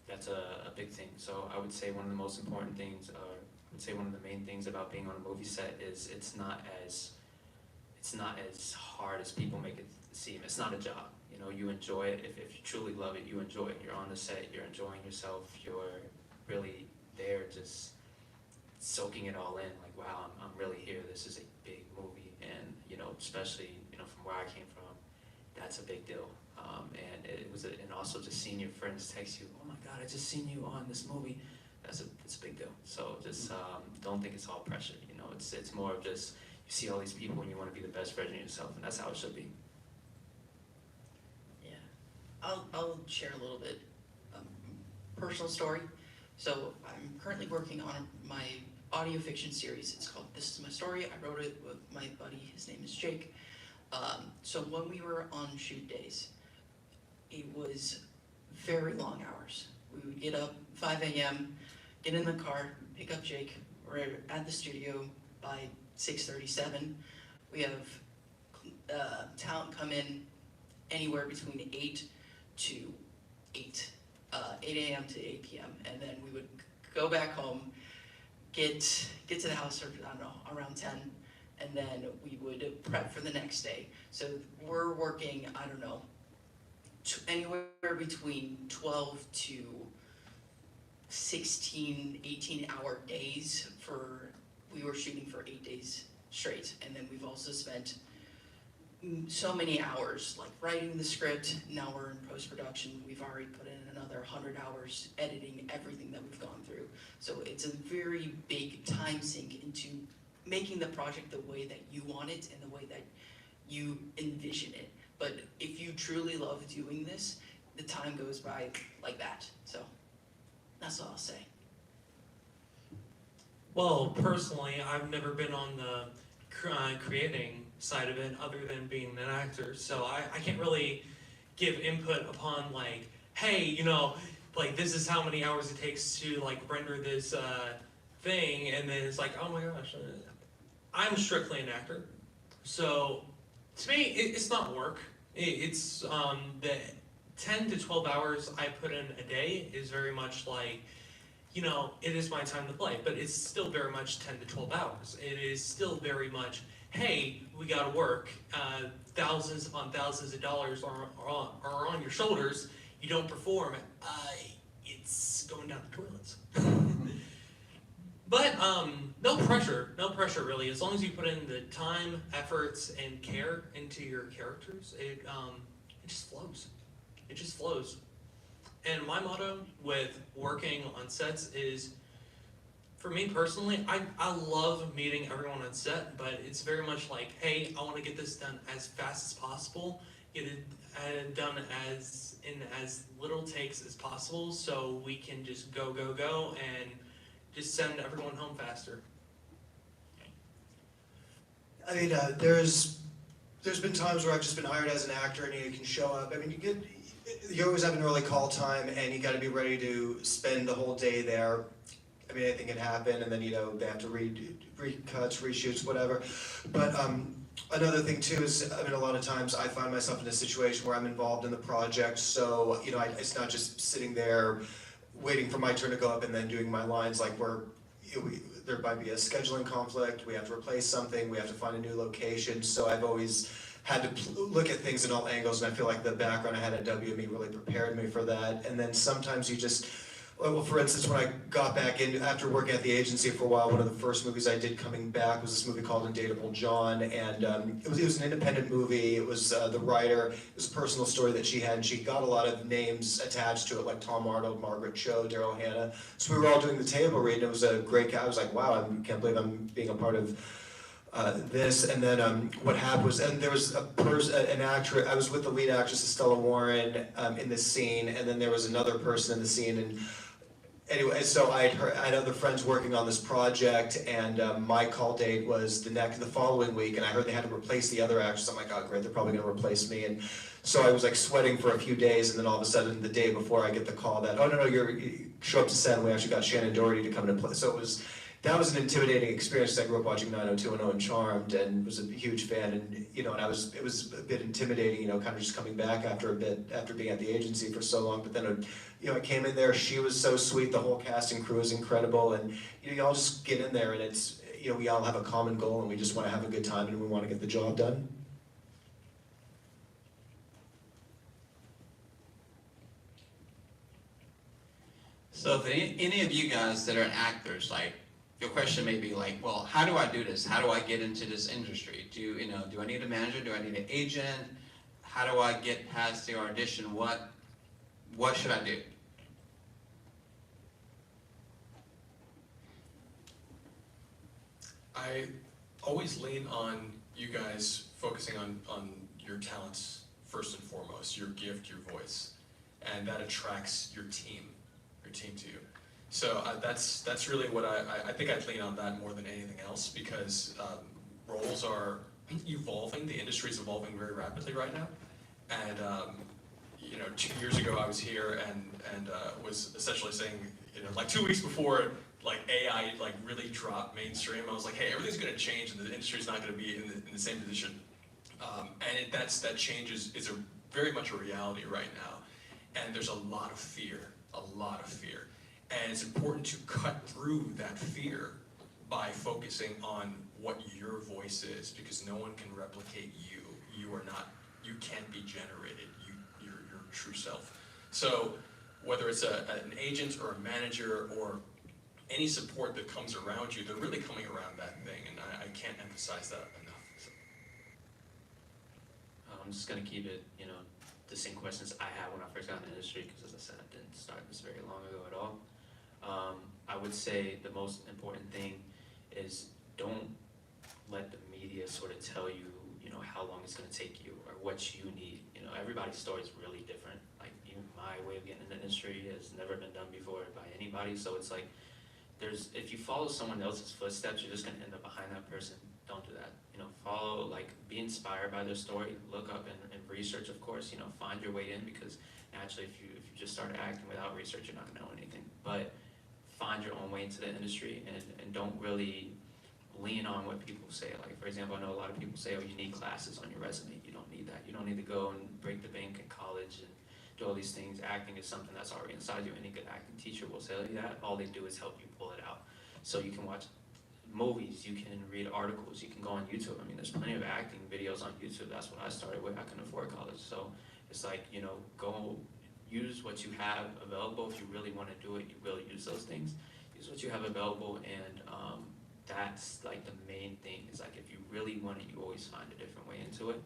That's a big thing. So I would say one of the most important things, I would say one of the main things about being on a movie set is it's not as hard as people make it seem. It's not a job. You know, you enjoy it. If you truly love it, you enjoy it. You're on the set, you're enjoying yourself, you're really there just soaking it all in, like, wow, I'm really here. This is a big movie, and, you know, especially, you know, from where I came from, that's a big deal. And it was, and also just seeing your friends text you, oh my God, I just seen you on this movie. It's a big deal. So just don't think it's all pressure. You know, it's more of just you see all these people and you want to be the best version of yourself, and that's how it should be. Yeah, I'll share a little bit personal story. So I'm currently working on my audio fiction series. It's called This Is My Story. I wrote it with my buddy, his name is Jake. So when we were on shoot days, it was very long hours. We would get up 5 a.m., get in the car, pick up Jake. We're at the studio by 6:37. We have talent come in anywhere between 8 a.m. to 8 p.m. And then we would go back home, get to the house, I don't know, around 10, and then we would prep for the next day. So we're working, I don't know, anywhere between 12 to 16, 18-hour days we were shooting for 8 days straight. And then we've also spent so many hours, like writing the script. Now we're in post-production. We've already put in another 100 hours editing everything that we've gone through. So it's a very big time sink into making the project the way that you want it and the way that you envision it. But if you truly love doing this, the time goes by like that. So that's all I'll say. Well, personally, I've never been on the creating side of it other than being an actor, so I can't really give input upon, like, hey, you know, like, this is how many hours it takes to, like, render this thing, and then it's like, oh my gosh, I'm strictly an actor. So to me, it's not work. It's the 10 to 12 hours I put in a day is very much like, you know, it is my time to play, but it's still very much 10 to 12 hours. It is still very much, hey, we gotta work. Thousands upon thousands of dollars are on your shoulders. You don't perform, it's going down the toilets. But no pressure really. As long as you put in the time, efforts, and care into your characters, it just flows. It just flows. And my motto with working on sets is, for me personally, I love meeting everyone on set, but it's very much like, hey, I want to get this done as fast as possible, get it done in as little takes as possible, so we can just go and just send everyone home faster. I mean, there's been times where I've just been hired as an actor and you can show up. I mean, you always have an early call time and you got to be ready to spend the whole day there. I mean, anything can happen, and then, you know, they have to recuts, reshoots, whatever. But another thing too is, I mean, a lot of times I find myself in a situation where I'm involved in the project, so, you know, it's not just sitting there waiting for my turn to go up and then doing my lines, like there might be a scheduling conflict, we have to replace something, we have to find a new location, so I've always had to look at things in all angles, and I feel like the background I had at WME really prepared me for that. And then sometimes you just, Well, for instance, when I got back in, after working at the agency for a while, one of the first movies I did coming back was this movie called Undateable John, and it was an independent movie. It was the writer, it was a personal story that she had, and she got a lot of names attached to it, like Tom Arnold, Margaret Cho, Daryl Hannah. So we were all doing the table read, and it was a great, I was like, wow, I can't believe I'm being a part of this. And then what happened was, and there was an actress, I was with the lead actress, Estella Warren, in this scene, and then there was another person in the scene, and anyway, so I had other friends working on this project, and my call date was the following week, and I heard they had to replace the other actress. I'm like, oh great, they're probably gonna replace me. And so I was like sweating for a few days, and then all of a sudden, the day before, I get the call that, oh no, you show up to set, and we actually got Shannon Doherty to come into play. So that was an intimidating experience. I grew up watching 90210 and Charmed, and was a huge fan, and and it was a bit intimidating, kind of just coming back after being at the agency for so long. But then, I came in there. She was so sweet. The whole cast and crew was incredible, and you all just get in there, and it's we all have a common goal, and we just want to have a good time, and we want to get the job done. So if any of you guys that are actors, like, your question may be like, well, how do I do this? How do I get into this industry? Do I need a manager? Do I need an agent? How do I get past the audition? What should I do? I always lean on you guys focusing on your talents first and foremost, your gift, your voice, and that attracts your team to you. So that's really what I think I'd lean on that more than anything else, because roles are evolving. The industry is evolving very rapidly right now, and 2 years ago I was here and was essentially saying, like 2 weeks before AI really dropped mainstream, I was like, hey, everything's going to change and the industry's not going to be in the same position, and that change is very much a reality right now, and there's a lot of fear. And it's important to cut through that fear by focusing on what your voice is, because no one can replicate you. You can't be generated. You're your true self. So whether it's an agent or a manager or any support that comes around you, they're really coming around that thing, and I can't emphasize that enough. So. I'm just gonna keep it, the same questions I had when I first got in the industry, because as I said, I didn't start this very long ago at all. I would say the most important thing is don't let the media sort of tell you, how long it's going to take you or what you need. Everybody's story is really different. Like, my way of getting in the industry has never been done before by anybody. So it's like, if you follow someone else's footsteps, you're just going to end up behind that person. Don't do that. Follow, be inspired by their story. Look up and research, of course. Find your way in, because naturally, if you just start acting without research, you're not going to know anything. But find your own way into the industry, and don't really lean on what people say. Like, for example, I know a lot of people say, oh, you need classes on your resume. You don't need that. You don't need to go and break the bank in college and do all these things. Acting is something that's already inside you. Any good acting teacher will tell you that. All they do is help you pull it out. So you can watch movies, you can read articles, you can go on YouTube. I mean, there's plenty of acting videos on YouTube. That's what I started with. I couldn't afford college. So it's like, go use what you have available. If you really want to do it, you really use those things. Use what you have available, and that's the main thing. Is if you really want it, you always find a different way into it.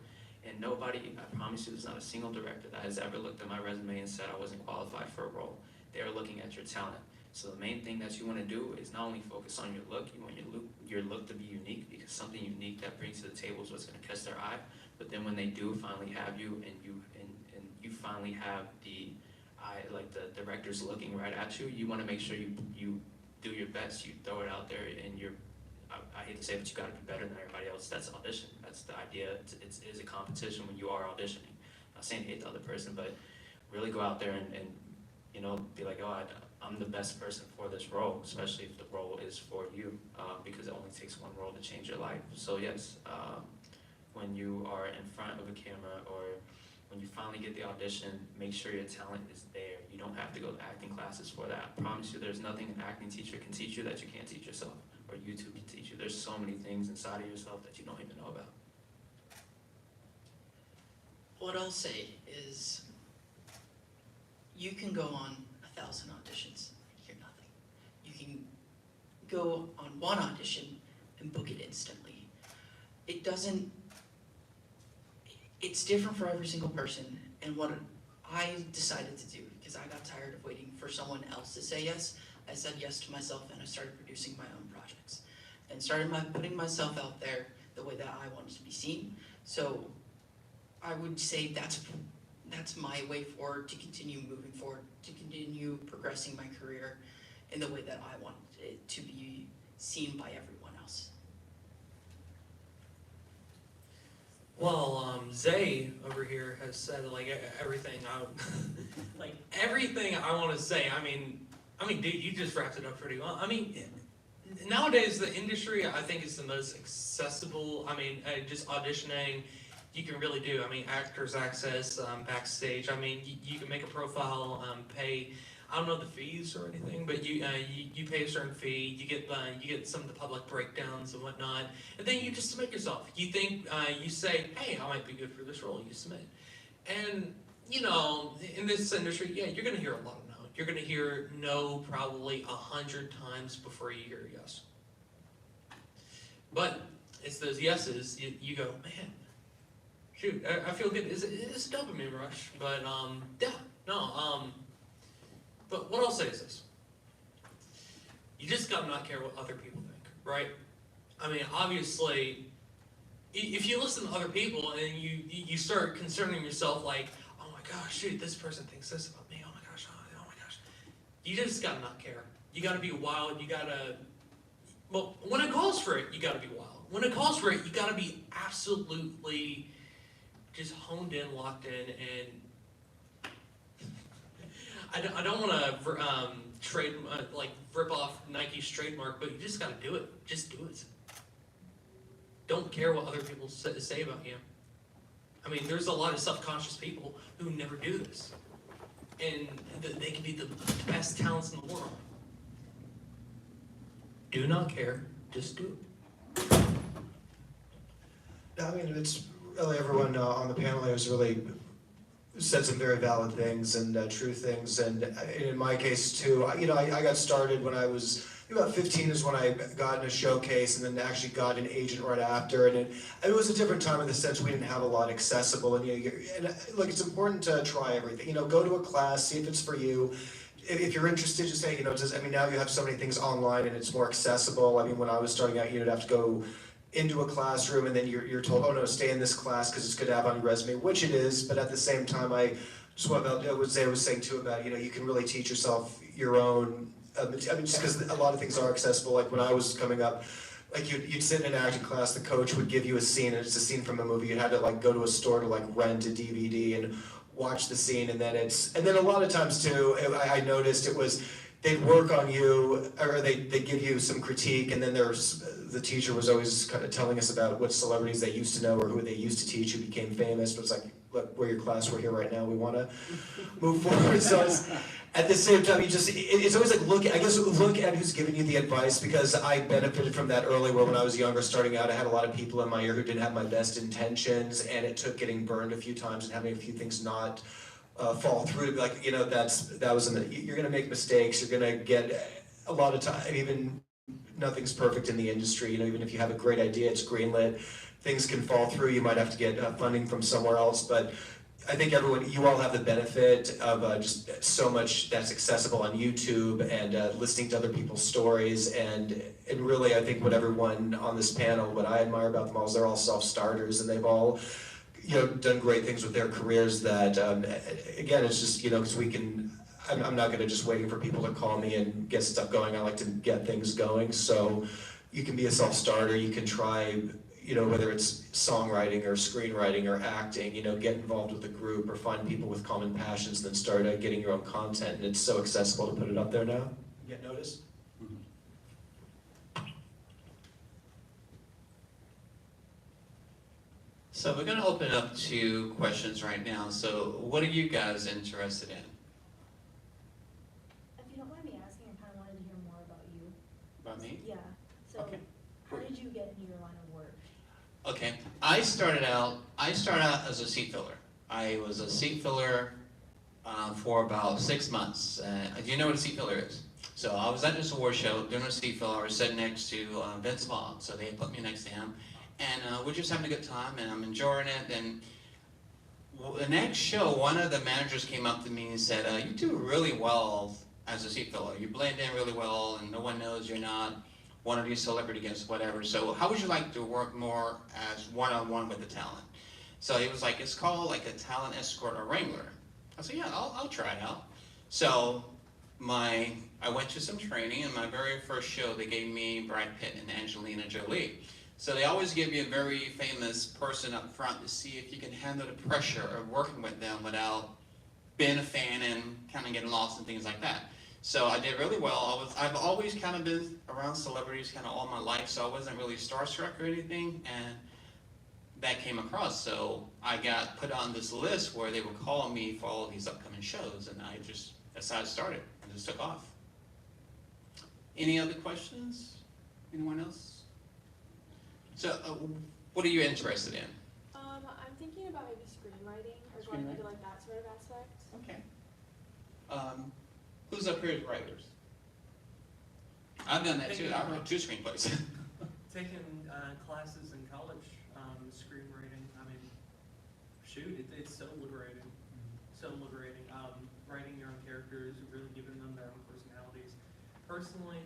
And nobody, I promise you, there's not a single director that has ever looked at my resume and said I wasn't qualified for a role. They're looking at your talent. So the main thing that you want to do is not only focus on your look, you want your look to be unique, because something unique that brings to the table is what's going to catch their eye. But then when they do finally have you, and you finally have the directors looking right at you, you want to make sure you do your best, you throw it out there, and I hate to say it, but you got to be better than everybody else. That's audition. That's the idea. It is a competition when you are auditioning. I'm not saying hate the other person, but really go out there and be like, oh, I'm the best person for this role, especially if the role is for you, because it only takes one role to change your life. So yes, when you are in front of a camera, or when you finally get the audition, make sure your talent is there. You don't have to go to acting classes for that. I promise you, there's nothing an acting teacher can teach you that you can't teach yourself, or YouTube can teach you. There's so many things inside of yourself that you don't even know about. What I'll say is, you can go on 1,000 auditions. can go on one audition and book it instantly. It's different for every single person, and what I decided to do, because I got tired of waiting for someone else to say yes, I said yes to myself and I started producing my own projects. And started putting myself out there the way that I wanted to be seen. So I would say that's my way forward, to continue moving forward, to continue progressing my career in the way that I want it to be seen by everyone else. Well, Zay over here has said like everything everything I want to say. I mean, dude, you just wrapped it up pretty well. I mean, nowadays the industry I think is the most accessible. I mean, just auditioning, you can really do. I mean, Actors Access, Backstage. I mean, you can make a profile, pay. I don't know the fees or anything, but you pay a certain fee. You get some of the public breakdowns and whatnot, and then you just submit yourself. You think you say, hey, I might be good for this role. You submit, and you know, in this industry, yeah, you're gonna hear a lot of no. You're gonna hear no probably 100 times before you hear yes. But it's those yeses. You go, man, shoot, I feel good. It's a dopamine rush, but yeah, no, But what I'll say is this. You just gotta not care what other people think, right? I mean, obviously, if you listen to other people and you start concerning yourself like, oh my gosh, shoot, this person thinks this about me, oh my gosh, oh my gosh. You just gotta not care. You gotta be wild, well, when it calls for it, you gotta be wild. When it calls for it, you gotta be absolutely just honed in, locked in, and I don't want to rip off Nike's trademark, but you just got to do it. Just do it. Don't care what other people say about you. I mean, there's a lot of self-conscious people who never do this, and they can be the best talents in the world. Do not care. Just do it. I mean, it's really everyone on the panel has really said some very valid things and true things, and in my case too, I got started when I was about 15 is when I got in a showcase, and then actually got an agent right after, and it was a different time in the sense we didn't have a lot accessible, and look, it's important to try everything. Go to a class, see if it's for you. If you're interested, just say, now you have so many things online and it's more accessible. I mean, when I was starting out, you'd have to go into a classroom, and then you're told, oh no, stay in this class because it's good to have on your resume, which it is, but at the same time, just what Zay was saying too about, you can really teach yourself your own, just because a lot of things are accessible. Like when I was coming up, like you'd sit in an acting class, the coach would give you a scene, and it's a scene from a movie, you had to go to a store to rent a DVD and watch the scene, and then a lot of times too, I noticed it was, they'd work on you, or they'd give you some critique, and then the teacher was always kind of telling us about what celebrities they used to know or who they used to teach who became famous. But it's like, look, we're your class, we're here right now, we want to move forward. So at the same time, it's always like, look at who's giving you the advice, because I benefited from that early, where when I was younger, starting out, I had a lot of people in my ear who didn't have my best intentions, and it took getting burned a few times and having a few things not fall through to be like, you're gonna make mistakes, you're gonna get a lot of time, even nothing's perfect in the industry, even if you have a great idea, it's greenlit, things can fall through, you might have to get funding from somewhere else, but I think you all have the benefit of just so much that's accessible on YouTube, and listening to other people's stories, and really I think what everyone on this panel, what I admire about them all is they're all self-starters, and they've all done great things with their careers that, again, it's just, because I'm not gonna just waiting for people to call me and get stuff going. I like to get things going. So you can be a self-starter, you can try, whether it's songwriting or screenwriting or acting, get involved with a group or find people with common passions, and then start getting your own content. And it's so accessible to put it up there now. Get noticed. So we're going to open up to questions right now. So what are you guys interested in? If you don't mind me asking, I kind of wanted to hear more about you. About me? Yeah. So, Okay. how did you get into your line of work? Okay, I started out as a seat filler. I was a seat filler for about 6 months. Do you know what a seat filler is? So I was at this award show, doing a seat fill. I was sitting next to Vince Vaughn, so they put me next to him. And we're just having a good time, and I'm enjoying it. And the next show, one of the managers came up to me and said, you do really well as a seat filler. You blend in really well, and no one knows you're not one of these celebrity guests, whatever. So how would you like to work more as one-on-one with the talent? So he was like, it's called like a talent escort or wrangler. I said, yeah, I'll try it out. So I went to some training, and my very first show, they gave me Brad Pitt and Angelina Jolie. So they always give you a very famous person up front to see if you can handle the pressure of working with them without being a fan and kind of getting lost and things like that. So I did really well. I've always kind of been around celebrities kind of all my life, so I wasn't really starstruck or anything, and that came across. So I got put on this list where they were calling me for all these upcoming shows, and that's how it started, and just took off. Any other questions? Anyone else? So what are you interested in? I'm thinking about maybe screenwriting or going into like that sort of aspect. Okay. Who's up here as writers? I've done that too. I wrote 2 screenplays. Taking classes in college, screenwriting. I mean, shoot, it's so liberating. So liberating. Writing your own characters, really giving them their own personalities. Personally,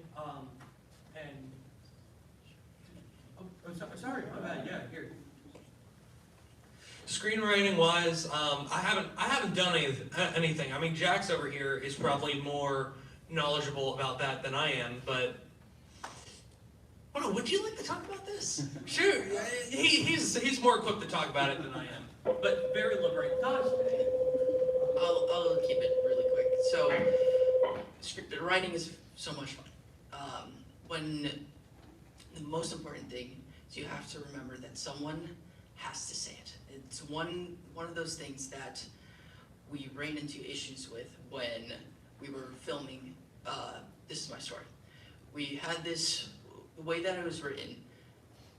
sorry, my bad. Yeah, here. Screenwriting wise, I haven't done anything. I mean, Jax over here is probably more knowledgeable about that than I am, but I don't know, would you like to talk about this? Sure, he's more equipped to talk about it than I am, but very liberating. I'll keep it really quick. So, scripted writing is so much fun. When the most important thing is you have to remember that someone has to say it. It's one of those things that we ran into issues with when we were filming. This is my story. We had this, the way that it was written,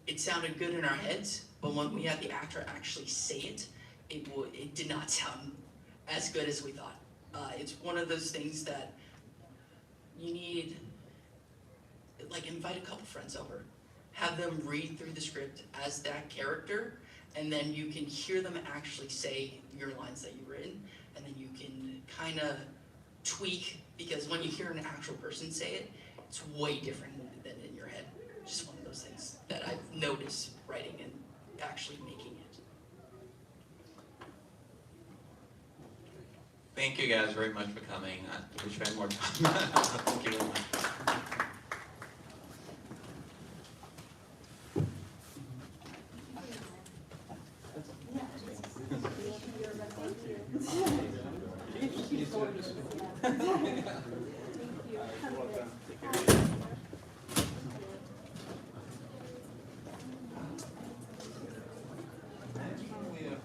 it sounded good in our heads, but when we had the actor actually say it, it did not sound as good as we thought. It's one of those things that you need, like, invite a couple friends over, have them read through the script as that character, and then you can hear them actually say your lines that you've written, and then you can kind of tweak, because when you hear an actual person say it, it's way different than in your head. Just one of those things that I've noticed writing and actually making it. Thank you guys very much for coming. I wish we had more time. Thank you very much.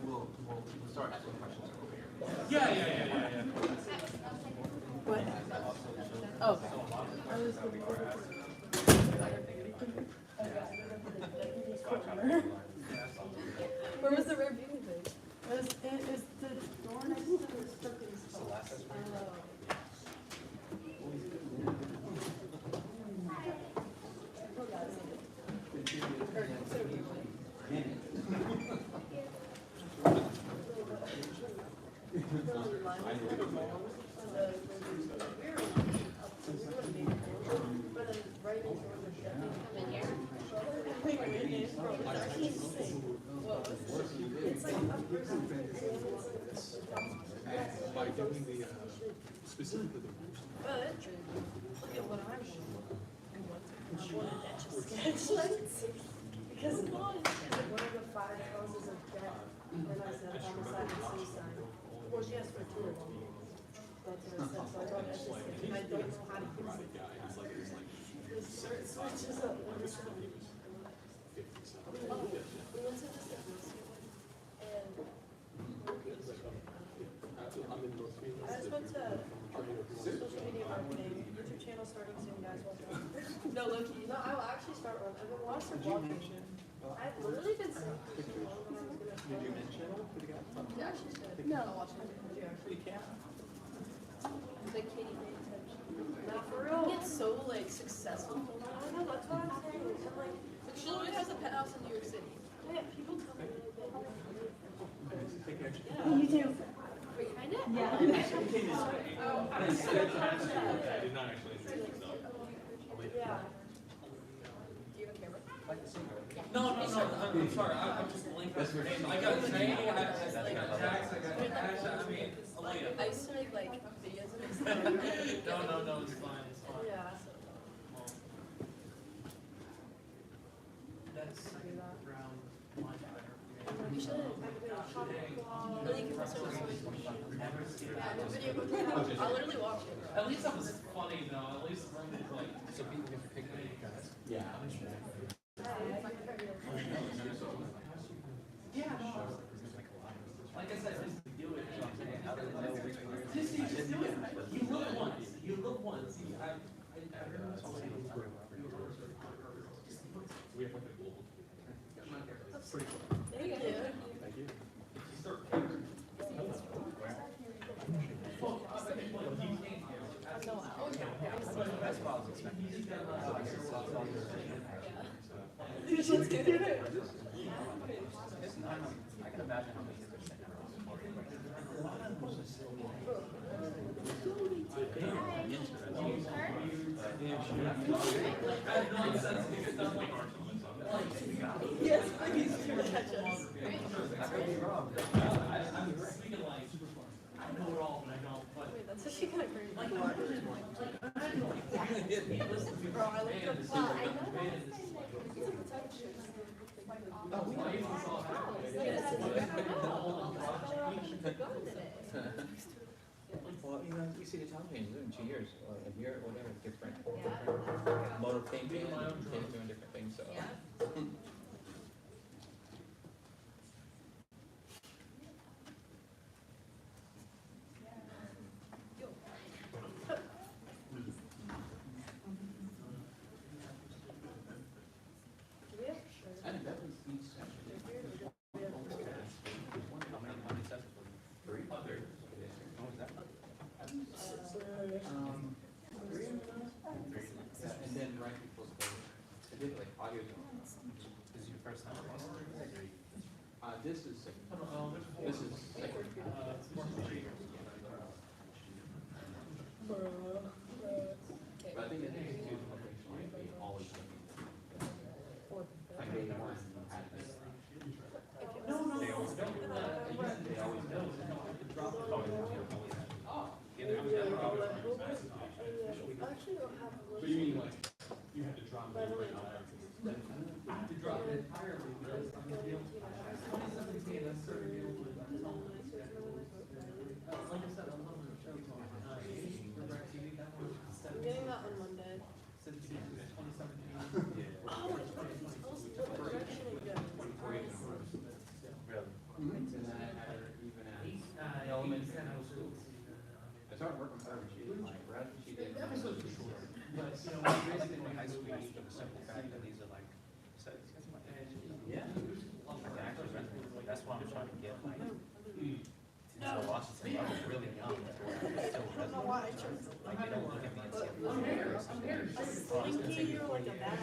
We'll start asking questions over here. Yeah. What? Oh. I was where was the review thing? It was the door next to the Perkins box. By doing the, specifically the rules. But, look at what I wanted that to sketch. Because one of the 5 causes of death, and I said homicide and suicide. Well, she asked for 2 of them. That's what I said, so I wrote that sketch, and I don't know how to use it. It switches up every time. Oh, we went to the fitness, and I just went to social media marketing, YouTube channel starting soon, guys, watch out. No, low-key, no, I will actually start one. I've been watching vlogging. I've literally been saying for so long when I was gonna start. Did you mention it? Yeah, she's good. No. I'll watch it. Yeah. You can. The Katie Bates. Now for You real. get so like successful. I know, that's what I'm saying. I'm like, Like she literally has a penthouse in New York City. yeah, people tell me that. Yeah. You too. Wait, can I knit? Yeah. I did not actually introduce myself. Yeah. Do you have a camera? No, I'm sorry, I'm just blanking on your name. I got Zay, I got Jax, I got Ash, I mean, Aaliyah. I used to make like videos of this. No, it's fine, it's fine. Yeah. That's second round line fighter. You should. Really, you can also yeah, no video. I'll literally watch it. At least that was funny though, at least one was like. So people get to pick the guys. Yeah. Yeah, no. Like I said, just do it. Just do it. You look once. You look once. I remember something. We have like a global. That's pretty cool. Thank you. Thank you. Let's get it. I can imagine how many people are sitting around supporting. Yes, please catch us. I'm speaking like, I know it all, but I don't, but. Wait, that's actually kind of crazy. Like, Bro, I looked up. Well, I know Well, you know, you see the television in 2 years, or a year, or whatever, different motor painting, kids doing different things, so. I think that was each session. How many sessions? 3? Oh, was that? And then right before I did like audio. This is your first time? This is second. This is second. But I think the next two might be always looking. Like day one, had this. No, They always do. They always do. So you mean like, you had to drop it right now? I had to drop it entirely because I'm the deal. 2017, I started dealing with television. Like I said, I'm loving the shows on Direct TV. That one I'm since getting that on Monday. 2017. Oh, it's direction again. And then I had her even at elementary and middle school. I started working with her when she was like, right, she did. But, you know, Basically, my high school used for the simple fact that these are like, Yeah. that's what I'm trying to get, like, so Washington level really young. I don't know why I chose it. Like, they don't look at me and say, I'm here. A slinky or like a bag.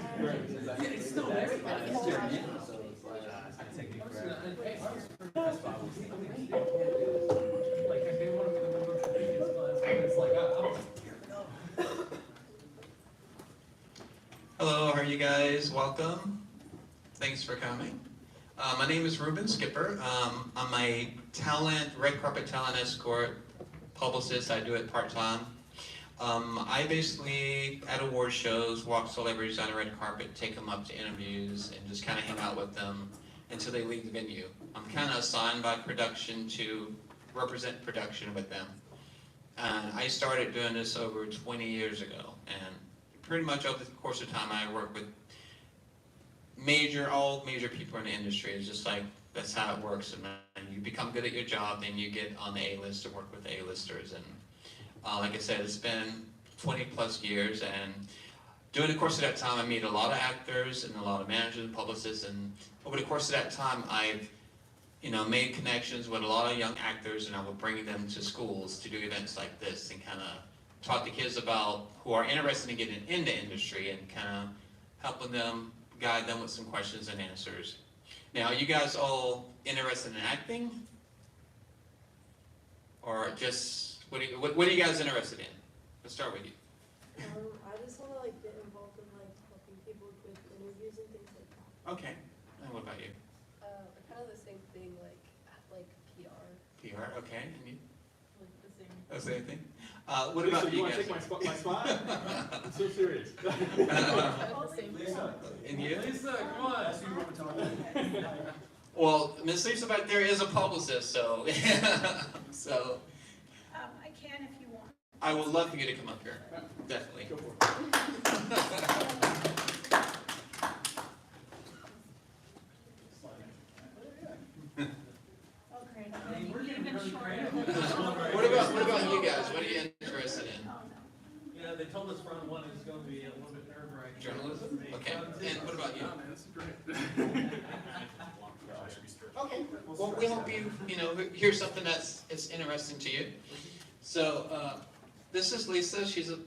It's still there. So it's like, I take you forever. That's why I was thinking. Like, if they want to be the member of the previous class, it's like, I'm Hello, how are you guys? Welcome. Thanks for coming. My name is Ruben Skipper. I'm a red carpet talent escort publicist. I do it part-time. I basically, at award shows, walk celebrities on the red carpet, take them up to interviews, and just kind of hang out with them until they leave the venue. I'm kind of assigned by production to represent production with them. And I started doing this over 20 years ago, and pretty much over the course of time I work with all major people in the industry. It's just like, that's how it works. And you become good at your job, then you get on the A-list to work with A-listers. And like I said, it's been 20 plus years, and during the course of that time I meet a lot of actors and a lot of managers and publicists, and over the course of that time I've made connections with a lot of young actors, and I will bring them to schools to do events like this and kind of talk to kids about who are interested in getting in the industry and kind of helping them, guide them with some questions and answers. Now, are you guys all interested in acting? Or just, what are you guys interested in? Let's start with you. I just wanna like get involved in like helping people with interviews and things like that. Okay, and what about you? Kind of the same thing, like PR. PR, okay, and you? Like the same. Oh, same thing? What about you You wanna guys? take my spot? I'm so serious. Lisa. And you? Lisa, come on. That's who you want to talk to. Well, Ms. Lisa back there is a publicist, so, so I can if you want. I would love for you to come up here, definitely. Go for it. Oh, great. I'm gonna be even shorter. What about you guys? What are you interested in? Yeah, they told us round one is gonna be a little bit nerve-wracking. Journalism? Okay, and what about you? Oh, man, this is great. Okay, well, we hope you, hear something that's interesting to you. So, this is Lisa, she's a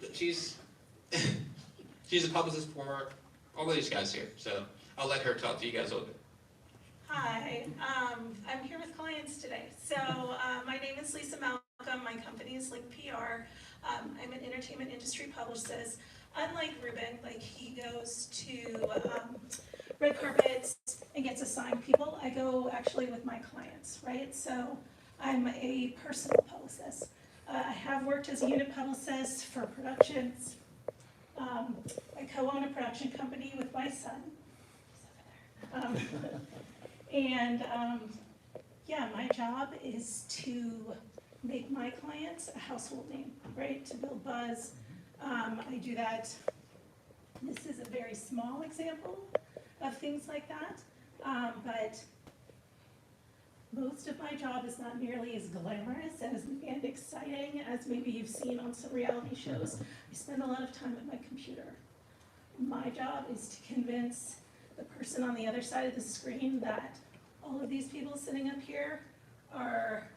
publicist for all of these guys here, so I'll let her talk to you guys a little bit. Hi, I'm here with clients today. So my name is Lisa Malcolm. My company is Link PR. I'm an entertainment industry publicist. Unlike Ruben, like he goes to red carpets and gets assigned people, I go actually with my clients, right? So I'm a personal publicist. I have worked as a unit publicist for productions. I co-own a production company with my son. He's over there. Yeah, my job is to make my clients a household name, right? To build buzz. I do that. This is a very small example of things like that, but most of my job is not nearly as glamorous and exciting as maybe you've seen on some reality shows. I spend a lot of time at my computer. My job is to convince the person on the other side of the screen that all of these people sitting up here are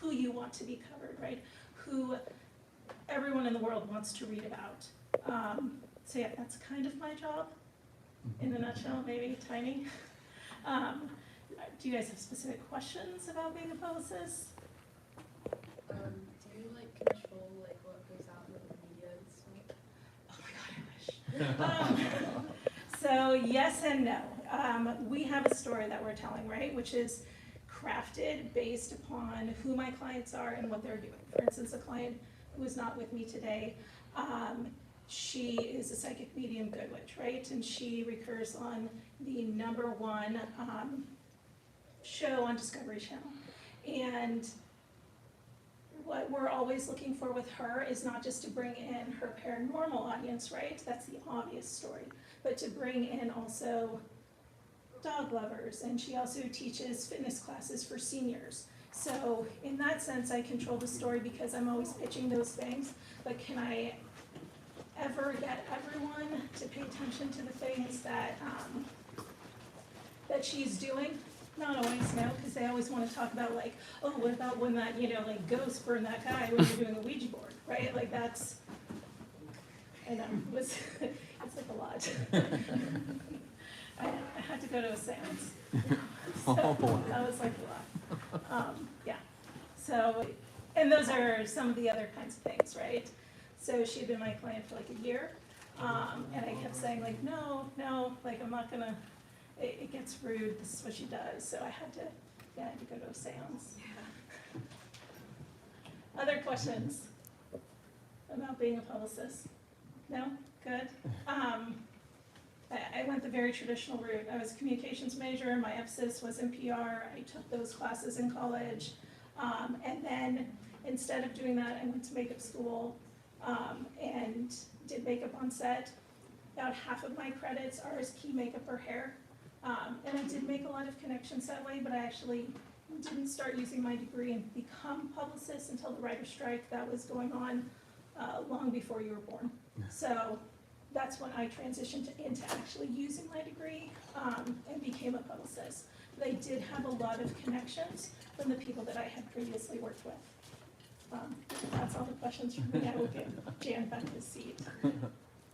who you want to be covered, right? Who everyone in the world wants to read about. So yeah, that's kind of my job in a nutshell, maybe tiny. Do you guys have specific questions about being a publicist? Do you control what goes out in the media and stuff? Oh my God, I wish. So yes and no. We have a story that we're telling, right? Which is crafted based upon who my clients are and what they're doing. For instance, a client who is not with me today, she is a psychic medium good witch, right? And she recurs on the #1 show on Discovery Channel. And what we're always looking for with her is not just to bring in her paranormal audience, right? That's the obvious story. But to bring in also dog lovers, and she also teaches fitness classes for seniors. So in that sense, I control the story because I'm always pitching those things, but can I ever get everyone to pay attention to the things that that she's doing? Not always, no, because they always want to talk about oh, what about when that, ghost burned that guy when you're doing a Ouija board, right? That's, I know, it's a lot. I had to go to a seance. So that was a lot. Yeah. So, and those are some of the other kinds of things, right? So she had been my client for a year, and I kept saying no, I'm not gonna, it gets rude, this is what she does. So I had to go to a seance. Other questions about being a publicist? No? Good. I went the very traditional route. I was a communications major. My emphasis was in PR. I took those classes in college. And then instead of doing that, I went to makeup school and did makeup on set. About half of my credits are as key makeup or hair. And I did make a lot of connections that way, but I actually didn't start using my degree and become publicist until the writer's strike that was going on long before you were born. So that's when I transitioned into actually using my degree and became a publicist. But I did have a lot of connections from the people that I had previously worked with. That's all the questions from me. I will give Jan back his seat.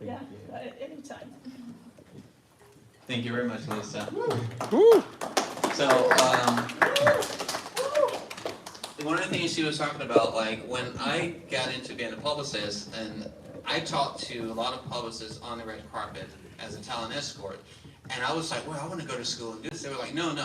Yeah, at any time. Thank you very much, Lisa. So, one of the things she was talking about, like when I got into being a publicist, and I talked to a lot of publicists on the red carpet as a talent escort, and I was like, well, I want to go to school and do this. They were like, no,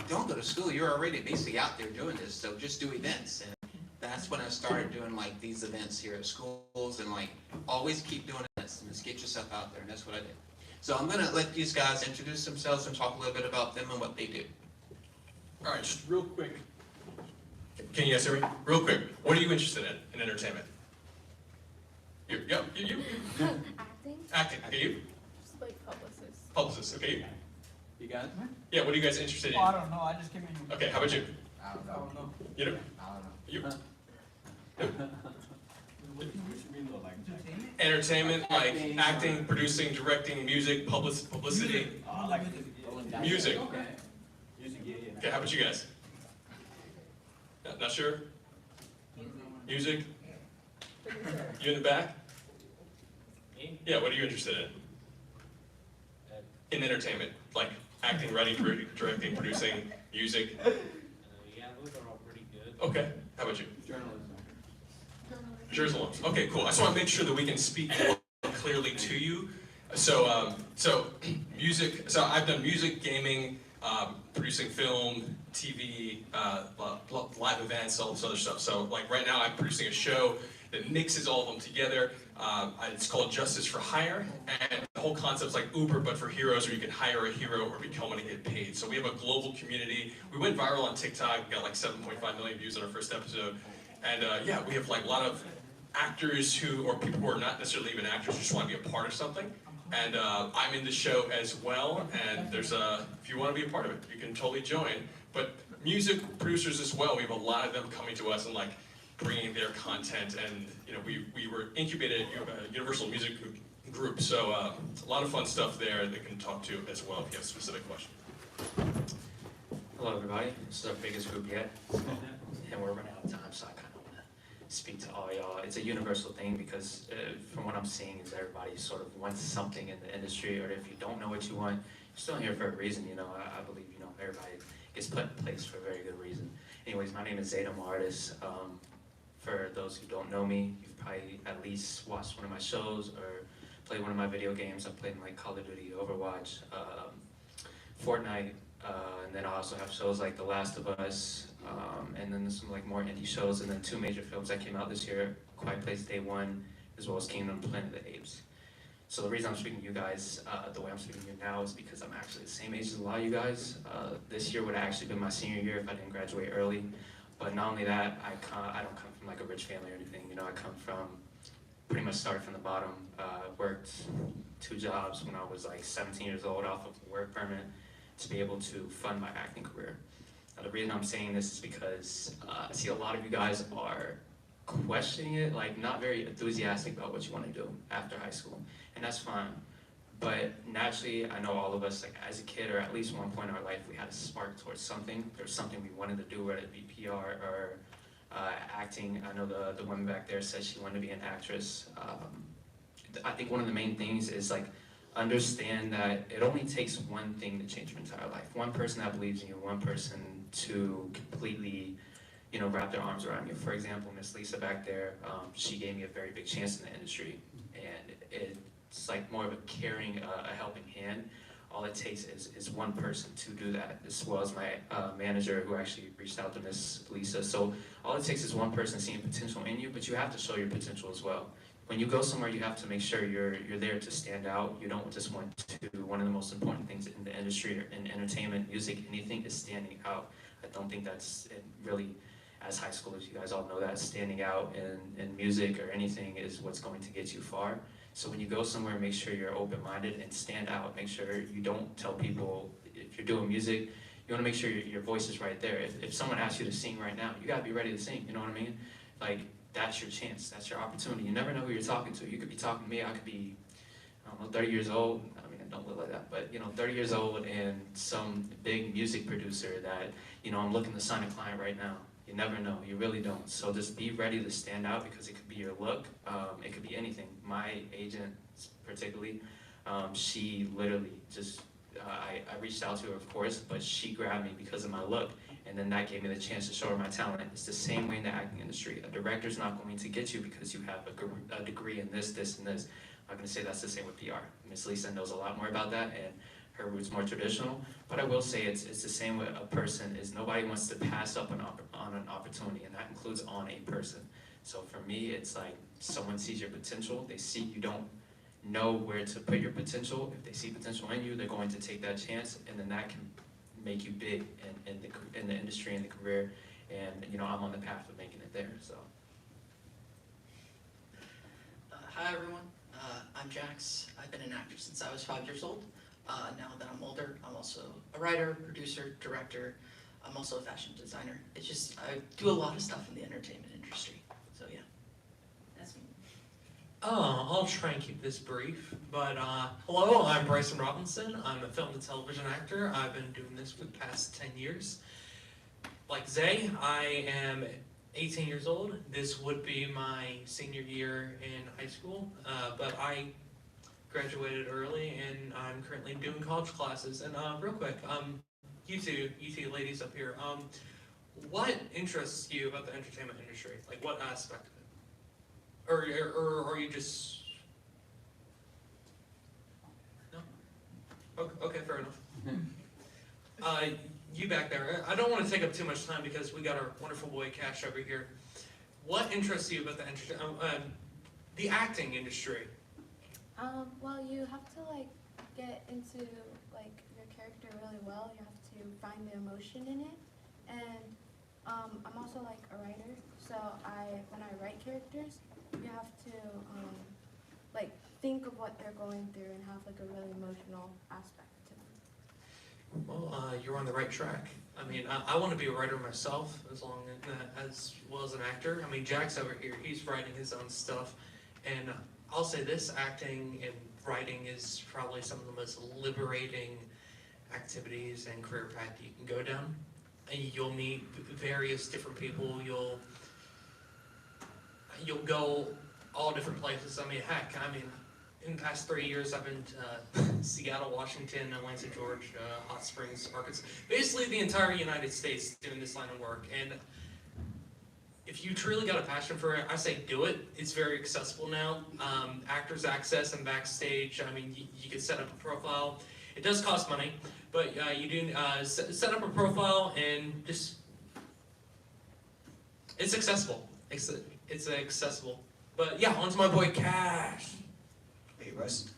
don't go to school. You're already basically out there doing this, so just do events. And that's when I started doing like these events here at schools, and like always keep doing events and just get yourself out there, and that's what I did. So I'm gonna let these guys introduce themselves and talk a little bit about them and what they do. All right, just real quick. Can you guys hear me? Real quick, what are you interested in entertainment? You. Acting? Acting, okay, you? Just like publicist. Publicist, okay, you? You got it? Yeah, what are you guys interested in? Oh, I don't know, I just came in. Okay, how about you? I don't know. You know? I don't know. You? Entertainment? Entertainment, like acting, producing, directing, music, publicity. Like Music. Okay. Okay, how about you guys? Not sure? Music? You in the back? Me? Yeah, what are you interested in? In entertainment, like acting, writing, directing, producing, music. Yeah, those are all pretty good. Okay, how about you? Journalism. Journalism. Okay, cool. I just want to make sure that we can speak more clearly to you. So, music. So I've done music, gaming, producing film, TV, live events, all this other stuff. So, like right now, I'm producing a show that mixes all of them together. It's called Justice for Hire, and the whole concept's like Uber, but for heroes, where you can hire a hero or become one and get paid. So we have a global community. We went viral on TikTok, got like 7.5 million views on our first episode, and yeah, we have like a lot of actors or people who are not necessarily even actors, who just want to be a part of something. And I'm in the show as well, and there's if you want to be a part of it, you can totally join. But music producers as well, we have a lot of them coming to us and like bringing their content, and you know, we were incubated at Universal Music Group, so a lot of fun stuff there that can talk to as well if you have a specific question. Hello, everybody. This is our biggest group yet, and we're running out of time, so I kind of want to speak to all y'all. It's a universal thing because from what I'm seeing is everybody sort of wants something in the industry, or if you don't know what you want, you're still here for a reason. You know, I believe, you know, everybody gets put in place for a very good reason. Anyways, my name is Zeta Martis. For those who don't know me, you've probably at least watched one of my shows or played one of my video games. I've played in like Call of Duty, Overwatch, Fortnite, and then I also have shows like The Last of Us, and then some like more indie shows, and then 2 major films that came out this year, Quiet Place Day 1, as well as Kingdom Planet of the Apes. So the reason I'm speaking to you guys the way I'm speaking to you now is because I'm actually the same age as a lot of you guys. This year would have actually been my senior year if I didn't graduate early. But not only that, I don't come from like a rich family or anything. You know, I come from pretty much started from the bottom. Worked 2 jobs when I was like 17 years old off of a work permit to be able to fund my acting career. Now, the reason I'm saying this is because I see a lot of you guys are questioning it, like not very enthusiastic about what you want to do after high school, and that's fine. But naturally, I know all of us, like as a kid, or at least one point in our life, we had a spark towards something. There's something we wanted to do, whether it be PR or acting. I know the woman back there said she wanted to be an actress. I think one of the main things is like understand that it only takes one thing to change your entire life. One person that believes in you, one person to completely, you know, wrap their arms around you. For example, Miss Lisa back there, she gave me a very big chance in the industry, and it's like more of a caring, a helping hand. All it takes is one person to do that, as well as my manager who actually reached out to Miss Lisa. So all it takes is one person seeing potential in you, but you have to show your potential as well. When you go somewhere, you have to make sure you're there to stand out. You don't just want to, one of the most important things in the industry, or in entertainment, music, anything, is standing out. I don't think that's really, as high schoolers, you guys all know that standing out in music or anything is what's going to get you far. So when you go somewhere, make sure you're open-minded and stand out. Make sure you don't tell people, if you're doing music, you want to make sure your voice is right there. If someone asks you to sing right now, you got to be ready to sing, you know what I mean? Like, that's your chance, that's your opportunity. You never know who you're talking to. You could be talking to me, I could be, I don't know, 30 years old. I mean, I don't look like that, but, you know, 30 years old and some big music producer that, you know, I'm looking to sign a client right now. You never know, you really don't. So just be ready to stand out because it could be your look, it could be anything. My agent particularly, she literally just, I reached out to her of course, but she grabbed me because of my look. And then that gave me the chance to show her my talent. It's the same way in the acting industry. A director's not going to get you because you have a degree in this, and this. I'm going to say that's the same with PR. Miss Lisa knows a lot more about that, and her root's more traditional. But I will say it's the same with a person. Is nobody wants to pass up on an opportunity, and that includes on a person. So for me, it's like someone sees your potential. They see you don't know where to put your potential. If they see potential in you, they're going to take that chance, and then that can make you big in the industry and the career. And you know, I'm on the path of making it there. So. Hi everyone, I'm Jax. I've been an actor since I was 5 years old. Now that I'm older, I'm also a writer, producer, director. I'm also a fashion designer. It's just, I do a lot of stuff in the entertainment industry. So yeah, that's me. I'll try and keep this brief, but hello, I'm Bryson Robinson. I'm a film and television actor. I've been doing this for the past 10 years. Like Zay, I am 18 years old. This would be my senior year in high school, but I graduated early and I'm currently doing college classes. And real quick, you two ladies up here, what interests you about the entertainment industry? Like what aspect of it? Or are you just... No? Okay, fair enough. You back there, I don't want to take up too much time because we got our wonderful boy Cash over here. What interests you about the acting industry? Well, you have to like get into like your character really well. You have to find the emotion in it, and I'm also like a writer. So when I write characters, you have to like think of what they're going through and have like a really emotional aspect to them. Well, you're on the right track. I mean, I want to be a writer myself, as well as an actor. I mean, Jack's over here, he's writing his own stuff, and I'll say this, acting and writing is probably some of the most liberating activities and career path you can go down. And you'll meet various different people, you'll go all different places. I mean, heck, in the past 3 years, I've been to Seattle, Washington, Atlanta, Georgia, Hot Springs, Arkansas. Basically, the entire United States doing this line of work. And if you truly got a passion for it, I say do it. It's very accessible now. Actors Access and Backstage, I mean, you can set up a profile. It does cost money, but you do set up a profile and just, it's accessible. It's accessible. But yeah, on to my boy Cash. Hey, Russ.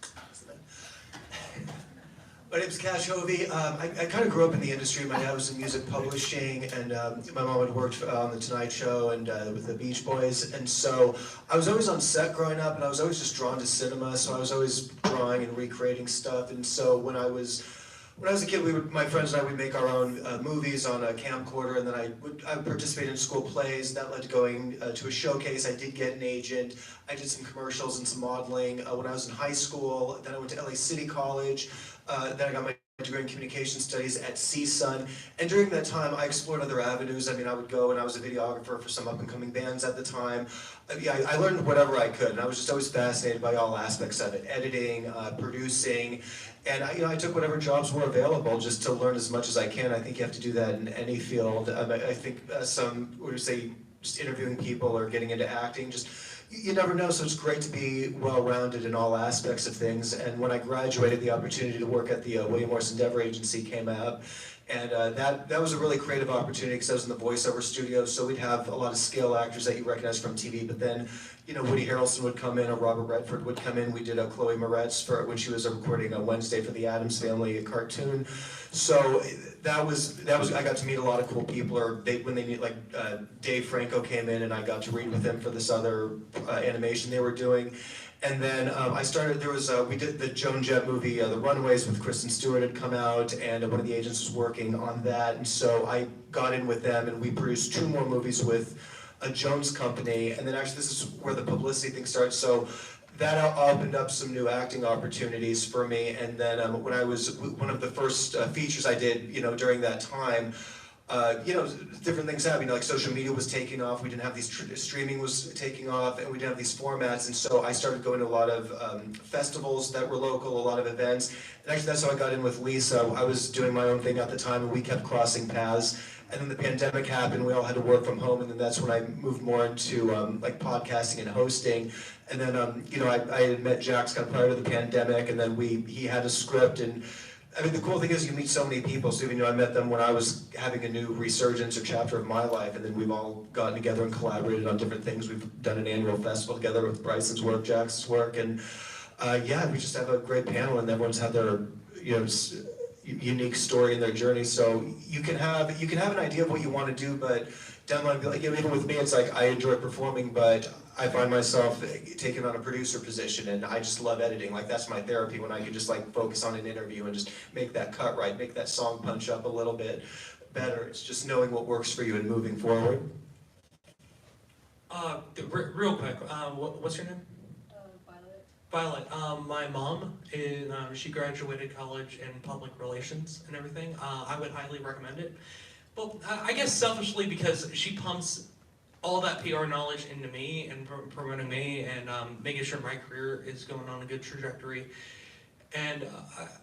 My name's Cash Hovey. I kind of grew up in the industry. My dad was in music publishing, and my mom had worked on The Tonight Show and with the Beach Boys. And so I was always on set growing up, and I was always just drawn to cinema, so I was always drawing and recreating stuff. And so when I was a kid, my friends and I would make our own movies on a camcorder, and then I would participate in school plays. That led to going to a showcase. I did get an agent. I did some commercials and some modeling when I was in high school. Then I went to LA City College. Then I got my degree in communication studies at CSUN. And during that time, I explored other avenues. I mean, I would go and I was a videographer for some up-and-coming bands at the time. I learned whatever I could, and I was just always fascinated by all aspects of it, editing, producing. And I took whatever jobs were available just to learn as much as I can. I think you have to do that in any field. I think some would say just interviewing people or getting into acting, just you never know, so it's great to be well-rounded in all aspects of things. And when I graduated, the opportunity to work at the William Morris Endeavor Agency came up. And that was a really creative opportunity because I was in the voiceover studio, so we'd have a lot of scale actors that you recognize from TV, but then, Woody Harrelson would come in, or Robert Redford would come in. We did Chloe Moretz when she was recording on Wednesday for the Addams Family cartoon. So that was I got to meet a lot of cool people. Or when they meet, like Dave Franco came in, and I got to read with him for this other animation they were doing. And then we did the Joan Jett movie, The Runaways, with Kristen Stewart had come out, and one of the agents was working on that. And so I got in with them, and we produced 2 more movies with a Jones company. And then actually this is where the publicity thing starts. So that opened up some new acting opportunities for me. And then when I was, one of the first features I did, during that time, different things happening, like social media was taking off, we didn't have these, streaming was taking off, and we didn't have these formats, and so I started going to a lot of festivals that were local, a lot of events, and actually that's how I got in with Lisa. I was doing my own thing at the time, and we kept crossing paths, and then the pandemic happened, we all had to work from home, and then that's when I moved more into like podcasting and hosting, and then I had met Jax kind of prior to the pandemic, and then he had a script, and I mean, the cool thing is you meet so many people. So even I met them when I was having a new resurgence or chapter of my life, and then we've all gotten together and collaborated on different things. We've done an annual festival together with Bryson's work, Jack's work, and we just have a great panel, and everyone's had their unique story in their journey. So you can have an idea of what you want to do, but down the line, like even with me, it's like I enjoy performing, but I find myself taking on a producer position, and I just love editing. Like that's my therapy, when I can just like focus on an interview and just make that cut right, make that song punch up a little bit better. It's just knowing what works for you and moving forward. Real quick, what's your name? Violet. Violet. My mom, she graduated college in public relations and everything. I would highly recommend it. Well, I guess selfishly because she pumps all that PR knowledge into me and promoting me and making sure my career is going on a good trajectory. And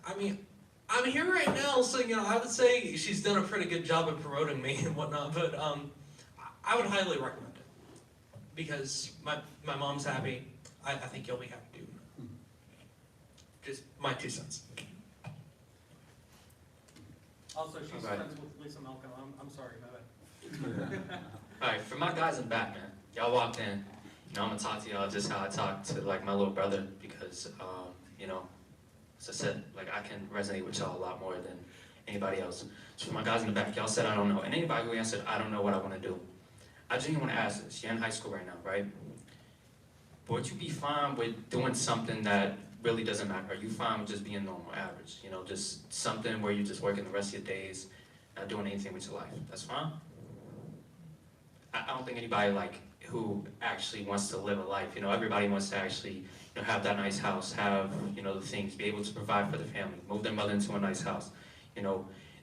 I mean, I'm here right now, so I would say she's done a pretty good job of promoting me and whatnot. But I would highly recommend it because my mom's happy. I think you'll be happy too. Just my 2 cents. Also, she's Alright. friends with Lisa Malcolm. I'm sorry, my bad. Alright, for my guys in the back, man, y'all walked in, I'm gonna talk to y'all just how I talk to like my little brother because, as I said, like I can resonate with y'all a lot more than anybody else. So for my guys in the back, y'all said I don't know, and anybody who answered I don't know what I want to do, I genuinely want to ask this. You're in high school right now, right? Would you be fine with doing something that really doesn't matter? Are you fine with just being normal, average? Just something where you're just working the rest of your days, not doing anything with your life. That's fine? I don't think anybody who actually wants to live a life, everybody wants to actually have that nice house, have the things, be able to provide for the family, move their mother into a nice house.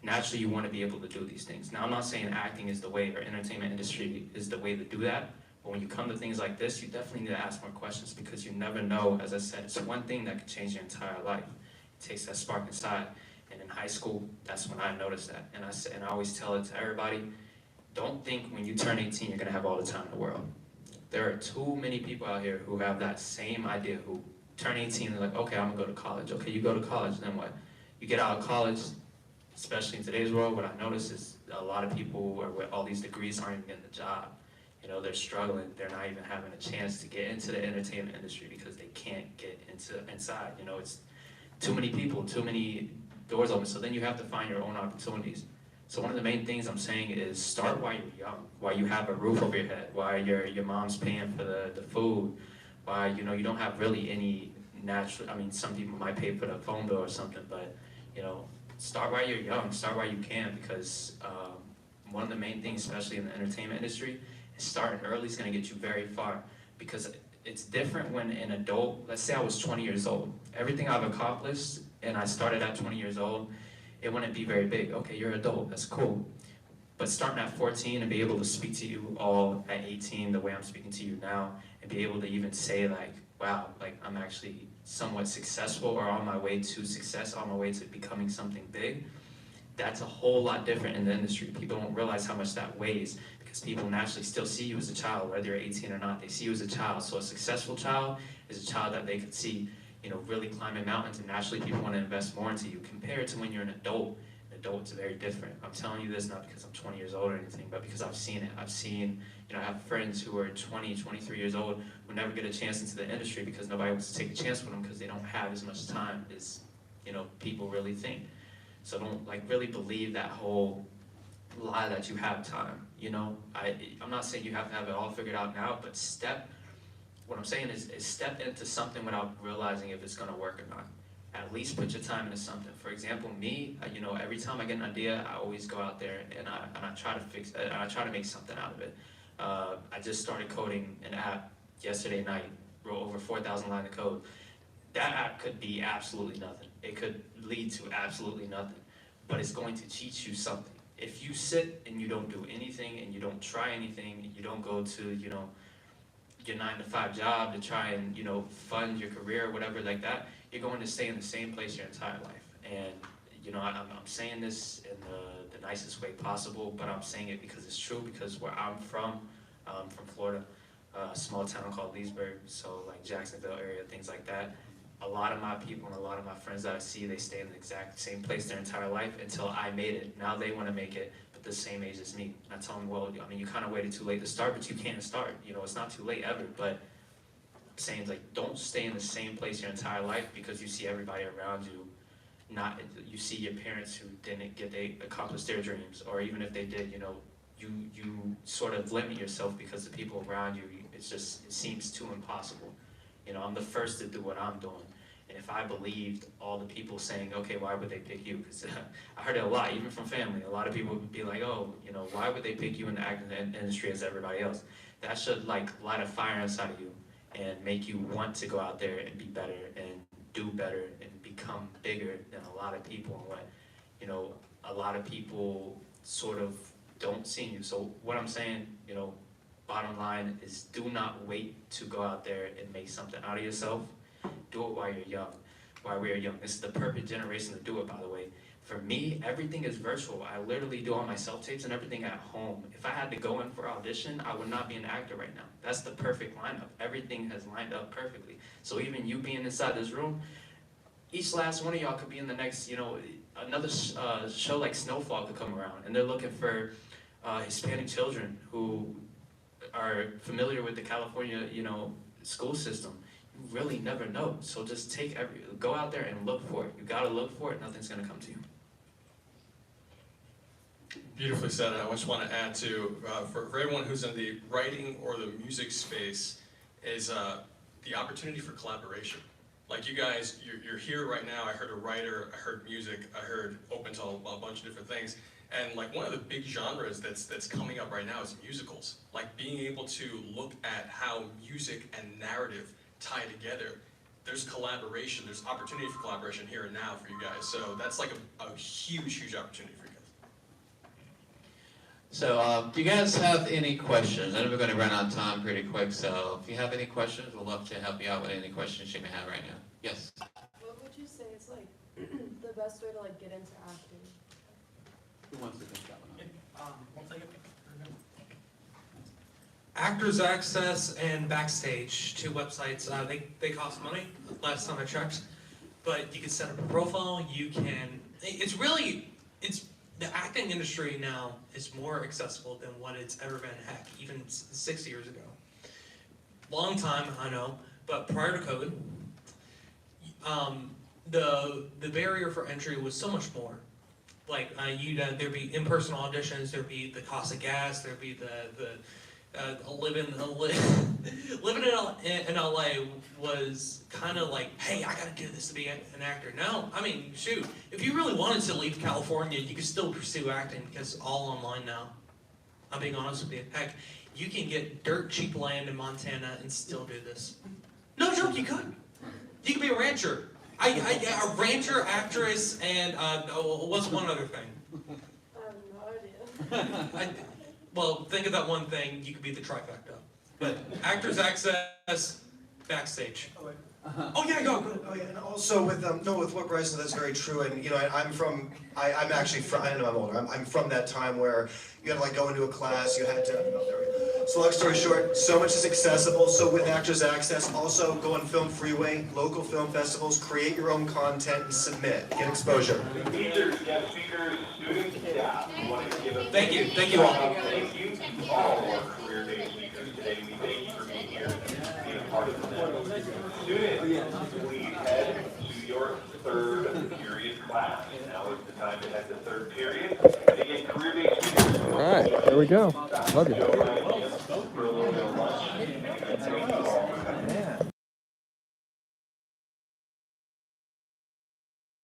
Naturally you want to be able to do these things. Now I'm not saying acting is the way, or entertainment industry is the way to do that, but when you come to things like this, you definitely need to ask more questions because you never know. As I said, it's one thing that could change your entire life. It takes that spark inside. And in high school, that's when I noticed that. And I always tell it to everybody, don't think when you turn 18 you're gonna have all the time in the world. There are too many people out here who have that same idea, who turn 18 and they're like, okay, I'm gonna go to college. Okay, you go to college, then what? You get out of college, especially in today's world, what I notice is a lot of people with all these degrees aren't even getting a job. They're struggling. They're not even having a chance to get into the entertainment industry because they can't get inside. It's too many people, too many doors open. So then you have to find your own opportunities. So one of the main things I'm saying is start while you're young, while you have a roof over your head, while your mom's paying for the food, while you don't have really any natural. I mean, some people might pay for the phone bill or something, but start while you're young, start while you can, because one of the main things, especially in the entertainment industry, is starting early is going to get you very far, because it's different when an adult, let's say I was 20 years old, everything I've accomplished, and I started at 20 years old, it wouldn't be very big. Okay, you're an adult, that's cool. But starting at 14 and be able to speak to you all at 18 the way I'm speaking to you now, and be able to even say wow, I'm actually somewhat successful, or on my way to success, on my way to becoming something big, that's a whole lot different in the industry. People don't realize how much that weighs, because people naturally still see you as a child, whether you're 18 or not, they see you as a child. So a successful child is a child that they could see, really climbing mountains, and naturally people want to invest more into you, compared to when you're an adult. An adult's very different. I'm telling you this not because I'm 20 years old or anything, but because I've seen it. I've seen, I have friends who are 20, 23 years old who never get a chance into the industry because nobody wants to take a chance with them because they don't have as much time as, people really think. So don't really believe that whole lie that you have time. I'm not saying you have to have it all figured out now, but what I'm saying is step into something without realizing if it's gonna work or not. At least put your time into something. For example, me, every time I get an idea, I always go out there and I try to fix it, and I try to make something out of it. I just started coding an app yesterday night, wrote over 4,000 lines of code. That app could be absolutely nothing. It could lead to absolutely nothing, but it's going to teach you something. If you sit and you don't do anything and you don't try anything, and you don't go to, you know, your 9-to-5 job to try and, you know, fund your career or whatever like that, you're going to stay in the same place your entire life. And, you know, I'm saying this in the nicest way possible, but I'm saying it because it's true, because where I'm from Florida, a small town called Leesburg, so like Jacksonville area, things like that. A lot of my people and a lot of my friends that I see, they stay in the exact same place their entire life until I made it. Now they want to make it, but the same age as me. And I tell them, well, I mean, you kind of waited too late to start, but you can't start. You know, it's not too late ever, but I'm saying, like, don't stay in the same place your entire life because you see everybody around you. You see your parents who didn't they accomplished their dreams, or even if they did, you know, you sort of limit yourself because the people around you, it seems too impossible. You know, I'm the first to do what I'm doing. And if I believed all the people saying, okay, why would they pick you? Because I heard it a lot, even from family. A lot of people would be like, oh, you know, why would they pick you in the acting industry as everybody else? That should, like, light a fire inside of you and make you want to go out there and be better and do better and become bigger than a lot of people, and what, you know, a lot of people sort of don't see you. So what I'm saying, you know, bottom line is, do not wait to go out there and make something out of yourself. Do it while you're young, while we are young. This is the perfect generation to do it, by the way. For me, everything is virtual. I literally do all my self-tapes and everything at home. If I had to go in for audition, I would not be an actor right now. That's the perfect lineup. Everything has lined up perfectly. So even you being inside this room, each last one of y'all could be in the next, you know, another show like Snowfall could come around, and they're looking for Hispanic children who are familiar with the California, you know, school system. You really never know. So just go out there and look for it. You gotta look for it. Nothing's gonna come to you. Beautifully said. And I just want to add to, for everyone who's in the writing or the music space, is the opportunity for collaboration. Like you guys, you're here right now. I heard a writer, I heard music, I heard open to a bunch of different things. And like one of the big genres that's coming up right now is musicals. Like being able to look at how music and narrative tie together. There's collaboration, there's opportunity for collaboration here and now for you guys. So that's like a huge, huge opportunity for you guys. So do you guys have any questions? I know we're going to run out of time pretty quick, so if you have any questions, we'd love to help you out with any questions you may have right now. Yes? What would you say is like the best way to like get into acting? Who wants to take that one on? I'll take it. Actors Access and Backstage, 2 websites. They cost money, last time I checked. But you can set up a profile, you can, the acting industry now is more accessible than what it's ever been, heck, even 6 years ago. Long time, I know, but prior to COVID, the barrier for entry was so much more. Like, there'd be in-person auditions, there'd be the cost of gas, there'd be living in LA was kind of like, hey, I gotta do this to be an actor. No, I mean, shoot, if you really wanted to leave California, you could still pursue acting because it's all online now. I'm being honest with you. Heck, you can get dirt cheap land in Montana and still do this. No joke, you could. You could be a rancher. A rancher, actress, and what's one other thing? I have no idea. Well, think of that one thing, you could be the trifecta. But Actors Access, Backstage. Oh yeah, go. Oh yeah, and also with with what Bryce said, that's very true. And you know, I'm actually from. I know I'm older. I'm from that time where you had to like go into a class. You had to. Oh, there we go. So long story short, so much is accessible. So with Actors Access, also go on Film Freeway, local film festivals, create your own content and submit. Get exposure. Teachers, guest speakers, students, staff. We want to give a thank you all. Thank you to all of our career day speakers today. We thank you for being here and being a part of the day. Students, please head to your third period class. Now is the time to head to third period. And again, career day speakers. All right, there we go. Love you.